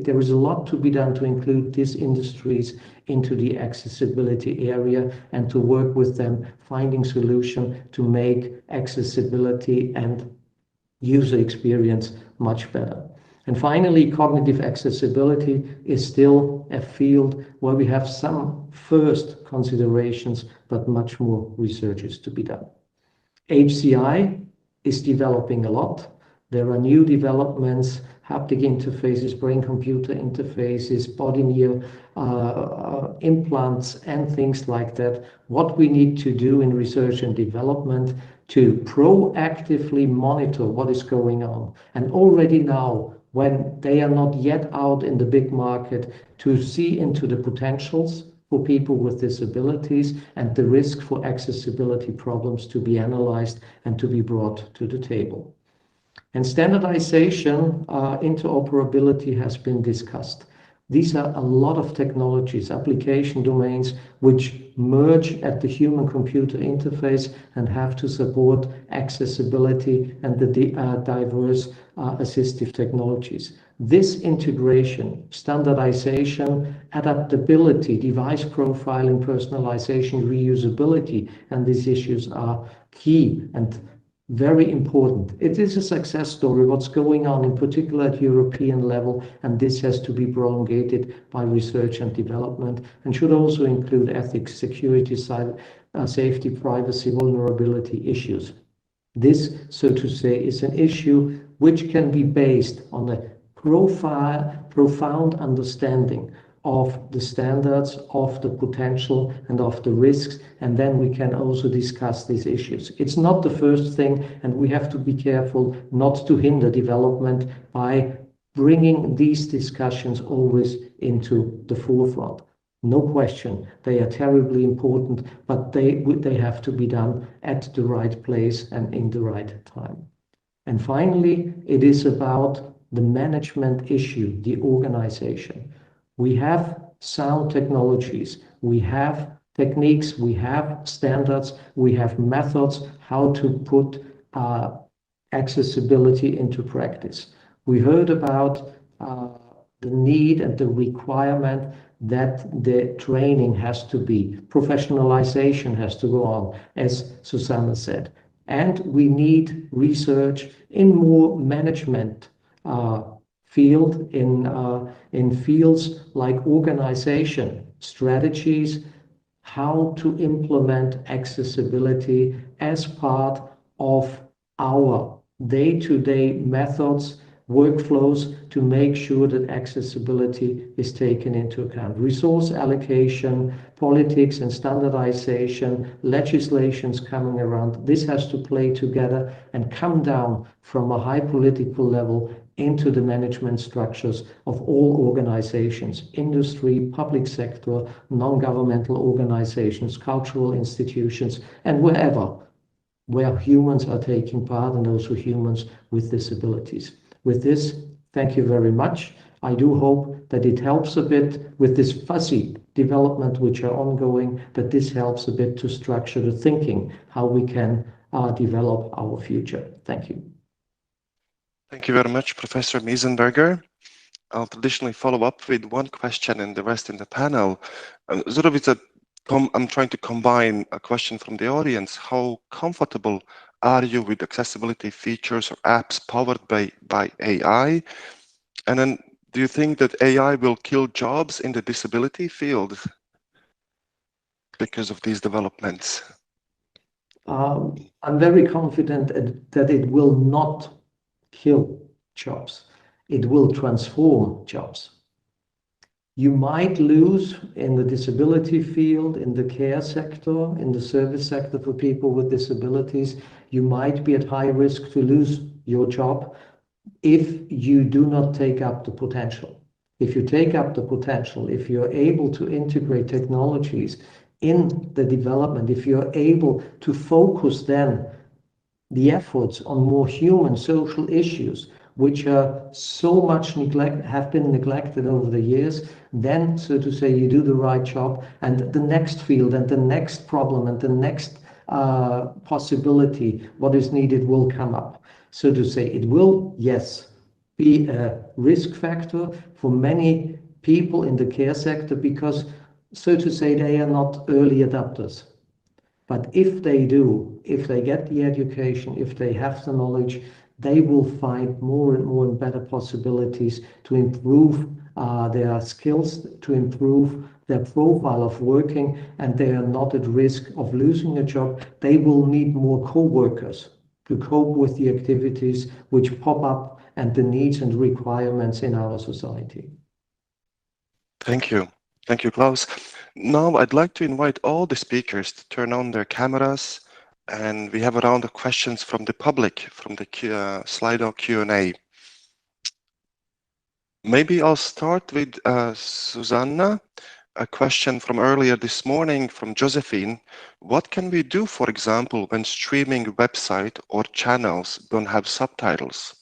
there is a lot to be done to include these industries into the accessibility area and to work with them, finding solution to make accessibility and user experience much better. And finally, cognitive accessibility is still a field where we have some first considerations, but much more research is to be done. HCI is developing a lot. There are new developments haptic interfaces, brain-computer interfaces, body-near implants, and things like that. What we need to do in research and development to proactively monitor what is going on. And already now, when they are not yet out in the big market, to see into the potentials for people with disabilities and the risk for accessibility problems to be analyzed and to be brought to the table. And standardization, interoperability has been discussed. These are a lot of technologies, application domains, which merge at the human-computer interface and have to support accessibility and the diverse assistive technologies. This integration, standardization, adaptability, device profiling, personalization, reusability, and these issues are key and very important. It is a success story, what's going on, in particular at European level, and this has to be prolongated by research and development, and should also include ethics, security, safety, privacy, vulnerability issues. This, so to say, is an issue which can be based on a profound understanding of the standards, of the potential, and of the risks, and then we can also discuss these issues. It's not the first thing, and we have to be careful not to hinder development by bringing these discussions always into the forefront. No question, they are terribly important, but they have to be done at the right place and in the right time. And finally, it is about the management issue, the organization. We have sound technologies, we have techniques, we have standards, we have methods how to put accessibility into practice. We heard about the need and the requirement that the training has to be, professionalization has to go on, as Susanna said. And we need research in more management field, in fields like organization, strategies, how to implement accessibility as part of our day-to-day methods, workflows, to make sure that accessibility is taken into account. Resource allocation, politics and standardization, legislations coming around, this has to play together and come down from a high political level into the management structures of all organizations, industry, public sector, non-governmental organizations, cultural institutions, and wherever where humans are taking part, and also humans with disabilities. With this, thank you very much. I do hope that it helps a bit with this fuzzy development which are ongoing, that this helps a bit to structure the thinking, how we can develop our future. Thank you. Thank you very much, Professor Miesenberger. I'll traditionally follow up with one question and the rest in the panel. I'm trying to combine a question from the audience. How comfortable are you with accessibility features or apps powered by AI? And then, do you think that AI will kill jobs in the disability field because of these developments? I'm very confident that it will not kill jobs. It will transform jobs. You might lose in the disability field, in the care sector, in the service sector for people with disabilities. You might be at high risk to lose your job if you do not take up the potential. If you take up the potential, if you're able to integrate technologies in the development, if you're able to focus then the efforts on more human social issues, which are so much have been neglected over the years, then, so to say, you do the right job, and the next field and the next problem and the next possibility, what is needed, will come up. So to say, it will, yes, be a risk factor for many people in the care sector because, so to say, they are not early adopters. But if they do, if they get the education, if they have the knowledge, they will find more and more and better possibilities to improve their skills, to improve their profile of working, and they are not at risk of losing a job. They will need more co-workers to cope with the activities which pop up and the needs and requirements in our society. Thank you. Thank you, Klaus. Now I'd like to invite all the speakers to turn on their cameras, and we have a round of questions from the public, from the Slido Q&A. Maybe I'll start with Susanna. A question from earlier this morning from Josephine. What can we do, for example, when streaming website or channels don't have subtitles?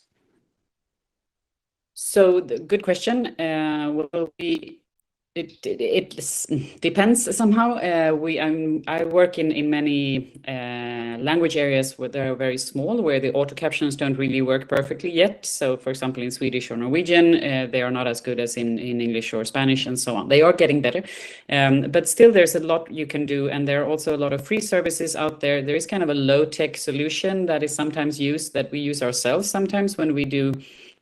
So good question. Well, it depends somehow. I work in many language areas where they're very small, where the auto captions don't really work perfectly yet. So, for example, in Swedish or Norwegian, they are not as good as in English or Spanish and so on. They are getting better, but still there's a lot you can do, and there are also a lot of free services out there. There is kind of a low-tech solution that is sometimes used, that we use ourselves sometimes when we do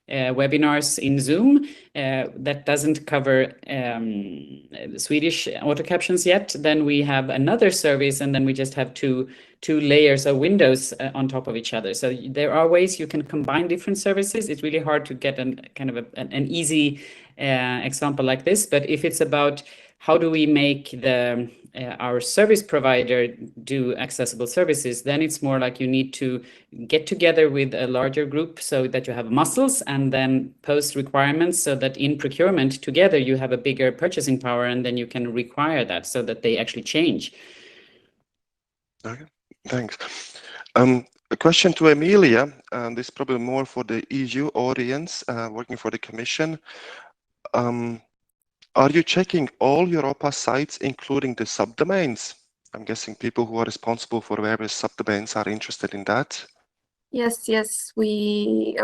webinars in Zoom that doesn't cover the Swedish auto captions yet. Then we have another service, and then we just have two layers of windows on top of each other. So there are ways you can combine different services. It's really hard to get an easy example like this. But if it's about how do we make our service provider do accessible services, then it's more like you need to get together with a larger group so that you have muscles, and then post requirements so that in procurement together you have a bigger purchasing power, and then you can require that so that they actually change. Okay, thanks. A question to Emilia, and this is probably more for the EU audience working for the Commission. Are you checking all Europa sites, including the subdomains? I'm guessing people who are responsible for various subdomains are interested in that. Yes, we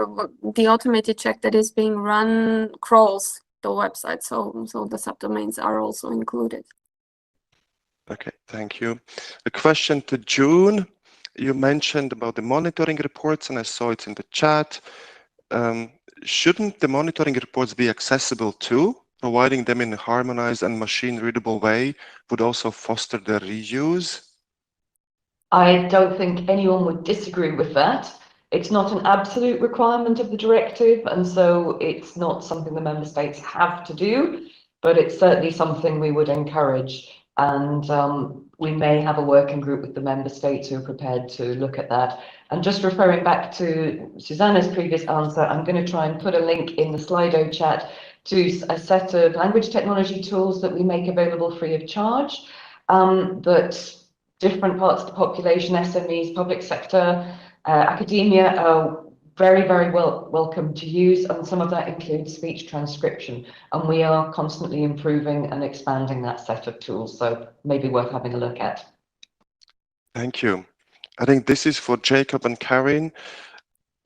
the automated check that is being run crawls the website, so the subdomains are also included. Okay, thank you. A question to June. You mentioned about the monitoring reports, and I saw it in the chat. Shouldn't the monitoring reports be accessible too? Providing them in a harmonized and machine-readable way would also foster their reuse? I don't think anyone would disagree with that. It's not an absolute requirement of the directive, and so it's not something the member states have to do, but it's certainly something we would encourage. And we may have a working group with the member states who are prepared to look at that. And just referring back to Susanna's previous answer, I'm going to try and put a link in the Slido chat to a set of language technology tools that we make available free of charge, that different parts of the population, SMEs, public sector, academia are very, very welcome to use, and some of that includes speech transcription. And we are constantly improving and expanding that set of tools, so maybe worth having a look at. Thank you. I think this is for Jacob and Karin.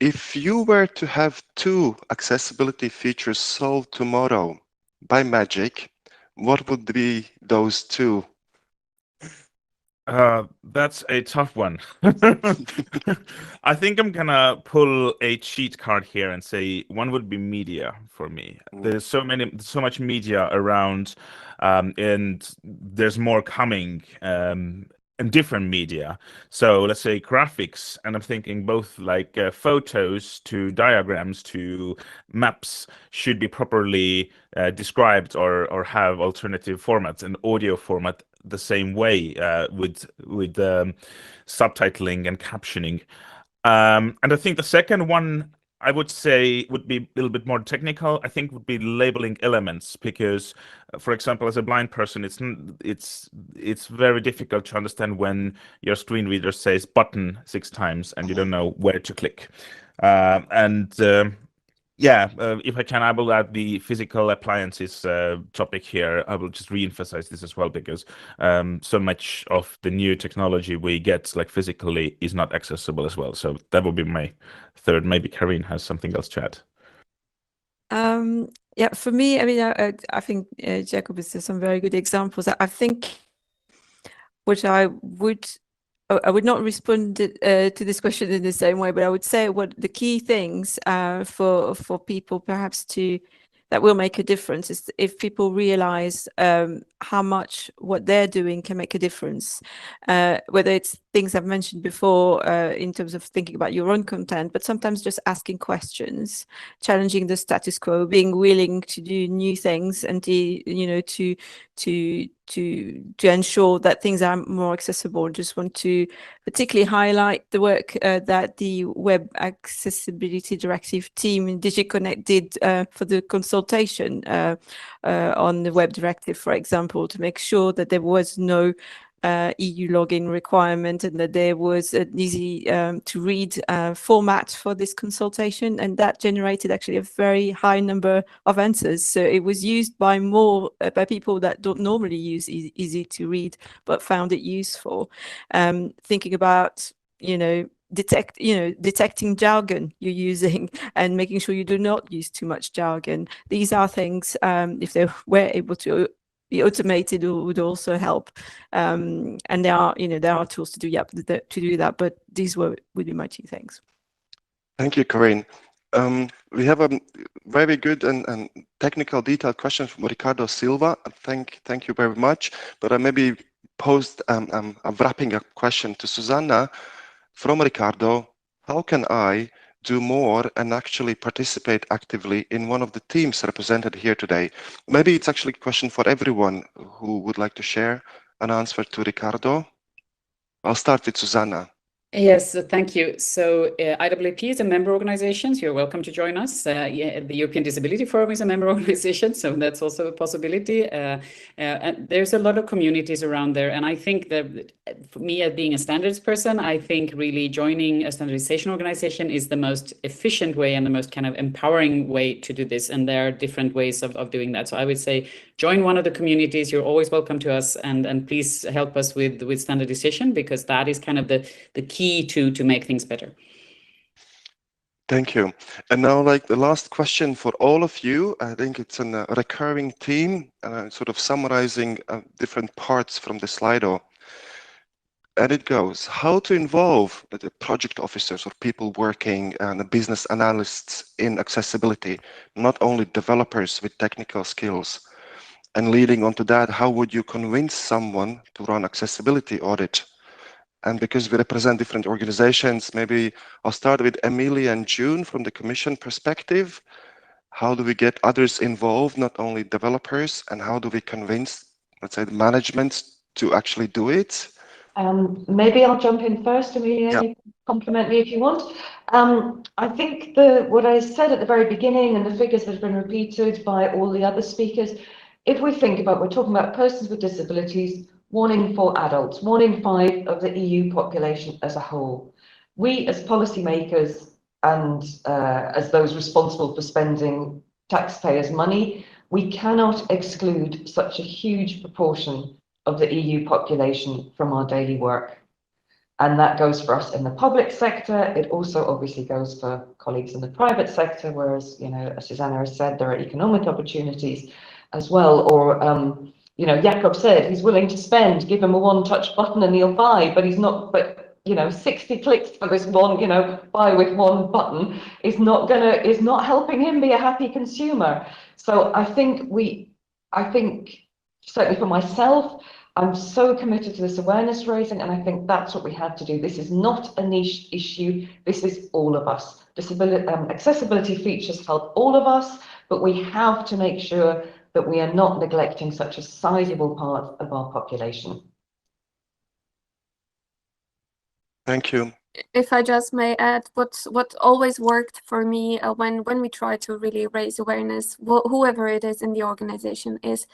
If you were to have 2 accessibility features solved tomorrow by magic, what would be those 2? That's a tough one. I think I'm gonna pull a cheat card here and say one would be media for me. There's so much media around, and there's more coming. And different media. So let's say graphics, and I'm thinking both like photos to diagrams to maps should be properly described or have alternative formats, and audio format the same way with subtitling and captioning. And I think the second one I would say would be a little bit more technical. I think would be labeling elements, because, for example, as a blind person, it's very difficult to understand when your screen reader says button 6 times and you don't know where to click. If I can, I will add the physical appliances topic here. I will just re-emphasize this as well, because so much of the new technology we get, like physically, is not accessible as well. So that will be my third. Maybe Karin has something else to add. Yeah, for me, I mean, I think Jacob has some very good examples. I think what I would not respond to this question in the same way, but I would say what the key things for people perhaps that will make a difference is if people realize how much what they're doing can make a difference, whether it's things I've mentioned before in terms of thinking about your own content, but sometimes just asking questions, challenging the status quo, being willing to do new things, and to ensure that things are more accessible. Just want to particularly highlight the work that the Web Accessibility Directive team in DigiConnect did for the consultation on the Web Directive, for example, to make sure that there was no EU login requirement and that there was an easy to read format for this consultation, and that generated actually a very high number of answers. So it was used by more by people that don't normally use easy to read but found it useful. Thinking about detecting jargon you're using and making sure you do not use too much jargon. These are things, if they were able to be automated, would also help. And there are tools to do that, but these would be my two things. Thank you, Corinne. We have a very good and technical detailed question from Ricardo Silva. Thank you very much. But I maybe posed a wrapping up question to Susanna from Ricardo. How can I do more and actually participate actively in one of the teams represented here today? Maybe it's actually a question for everyone who would like to share an answer to Ricardo. I'll start with Susanna. Yes, thank you. So IWP is a member organization. So you're welcome to join us. The European Disability Forum is a member organization, so that's also a possibility. And there's a lot of communities around there. And I think that for me, as being a standards person, I think really joining a standardization organization is the most efficient way and the most kind of empowering way to do this. And there are different ways of doing that. So I would say join one of the communities. You're always welcome to us, and please help us with standardization, because that is kind of the key to make things better. Thank you. And now, like the last question for all of you, I think it's a recurring theme, sort of summarizing different parts from the Slido. And it goes, how to involve the project officers or people working and the business analysts in accessibility, not only developers with technical skills. And leading on to that, how would you convince someone to run accessibility audit? And because we represent different organizations, maybe I'll start with Emilia and June from the Commission perspective. How do we get others involved, not only developers, and how do we convince, let's say, the management to actually do it? Maybe I'll jump in first, Emilia. Yeah. You can compliment me if you want. I think what I said at the very beginning and the figures that have been repeated by all the other speakers, if we think about, we're talking about persons with disabilities, 1 in 4 adults, 1 in 5 of the EU population as a whole. We as policymakers and as those responsible for spending taxpayers' money, we cannot exclude such a huge proportion of the EU population from our daily work. And that goes for us in the public sector. It also obviously goes for colleagues in the private sector, whereas, as Susanna has said, there are economic opportunities as well. Or, Jakob said he's willing to spend, give him a one-touch button and he'll buy, but he's not, 60 clicks for this one, buy with one button is not helping him be a happy consumer. So I think certainly for myself, I'm so committed to this awareness raising, and I think that's what we have to do. This is not a niche issue. This is all of us. Accessibility features help all of us, but we have to make sure that we are not neglecting such a sizable part of our population. Thank you. If I just may add, what always worked for me when we try to really raise awareness, whoever it is in the organization, is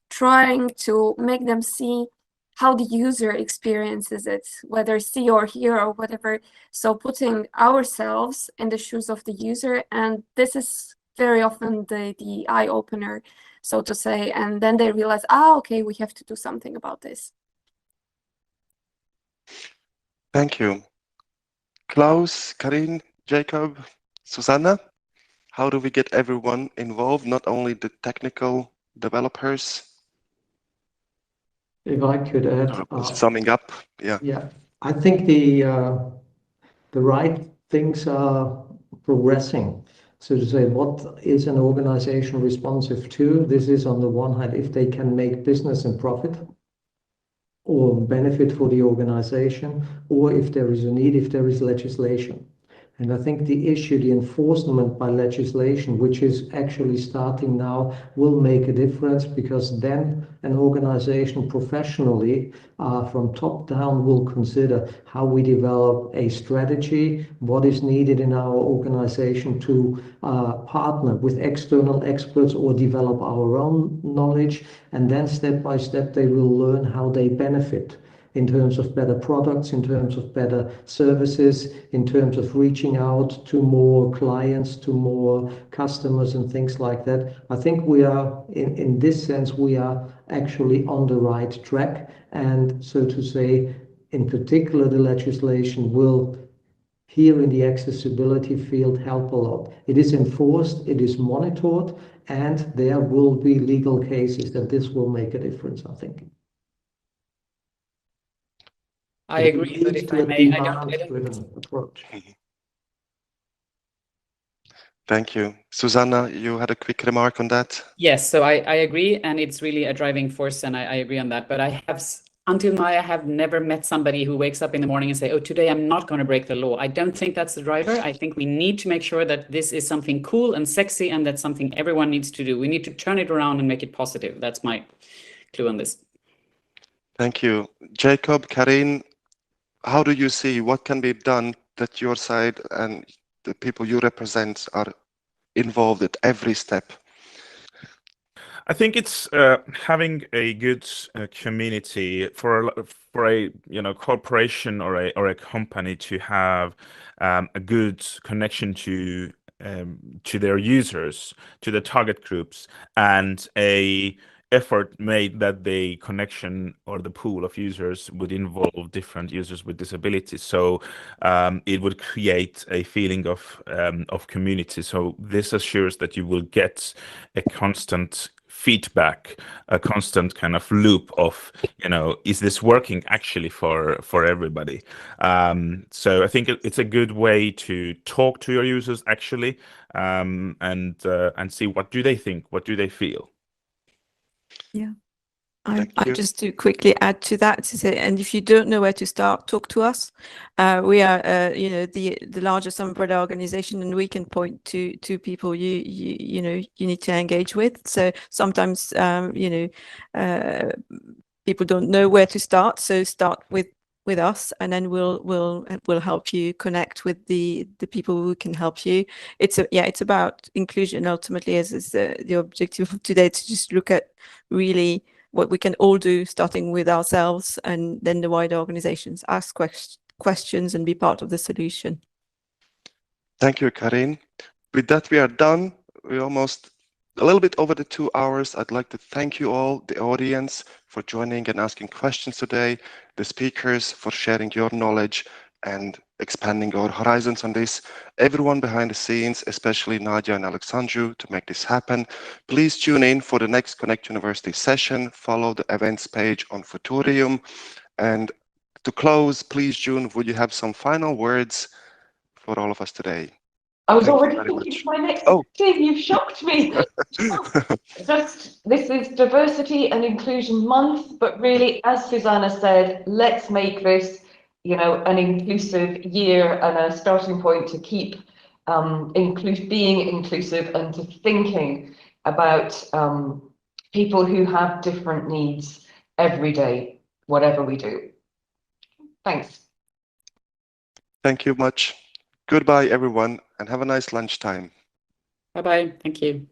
trying to make them see how the user experiences it, whether see or hear or whatever. So putting ourselves in the shoes of the user, and this is very often the eye opener, so to say, and then they realize, okay, we have to do something about this. Thank you. Klaus, Karin, Jacob, Susanna, how do we get everyone involved, not only the technical developers? If I could add, summing up, yeah. Yeah, I think the right things are progressing. So to say, what is an organization responsive to? This is on the one hand, if they can make business and profit. or benefit for the organization, or if there is a need, if there is legislation. And I think the issue, the enforcement by legislation, which is actually starting now, will make a difference, because then an organization professionally from top down will consider how we develop a strategy, what is needed in our organization to partner with external experts or develop our own knowledge. And then step by step, they will learn how they benefit in terms of better products, in terms of better services, in terms of reaching out to more clients, to more customers and things like that. I think we are, in this sense, we are actually on the right track. And so to say, in particular, the legislation will, here in the accessibility field, help a lot. It is enforced, it is monitored, and there will be legal cases, and this will make a difference, I think. I agree, but if I may, I don't. Demand-driven approach. Thank you. Susanna, you had a quick remark on that? Yes, so I agree, and it's really a driving force, and I agree on that. But I have, until now, I have never met somebody who wakes up in the morning and say, oh, today I'm not going to break the law. I don't think that's the driver. I think we need to make sure that this is something cool and sexy, and that's something everyone needs to do. We need to turn it around and make it positive. That's my clue on this. Thank you. Jacob, Karin, how do you see what can be done that your side and the people you represent are involved at every step? I think it's having a good community for a corporation or a company to have a good connection to their users, to the target groups, and a effort made that the connection or the pool of users would involve different users with disabilities. So it would create a feeling of community. So this assures that you will get a constant feedback, a constant kind of loop of, is this working actually for everybody? So I think it's a good way to talk to your users actually, and see what do they think, what do they feel. Yeah. Thank I you. just to quickly add to that, to say, and if you don't know where to start, talk to us. We are, the largest umbrella organization, and we can point to people you need to engage with. So sometimes, people don't know where to start. So start with us, and then we'll help you connect with the people who can help you. It's about inclusion ultimately, as is the objective of today, to just look at really what we can all do, starting with ourselves and then the wider organizations. Ask questions and be part of the solution. Thank you, Karin. With that, we are done. We're almost a little bit over the 2 hours. I'd like to thank you all, the audience, for joining and asking questions today, the speakers for sharing your knowledge and expanding our horizons on this, everyone behind the scenes, especially Nadia and Alexandru, to make this happen. Please tune in for the next Connect University session. Follow the events page on Futurium. And to close, please, June, would you have some final words for all of us today? I was Thank you already very thinking much. of my next Oh. thing. You've shocked me. This is Diversity and Inclusion Month, but really, as Susanna said, let's make this, an inclusive year and a starting point to keep being inclusive and to thinking about people who have different needs every day, whatever we do. Thanks. Thank you much. Goodbye, everyone, and have a nice lunchtime. Bye-bye. Thank you.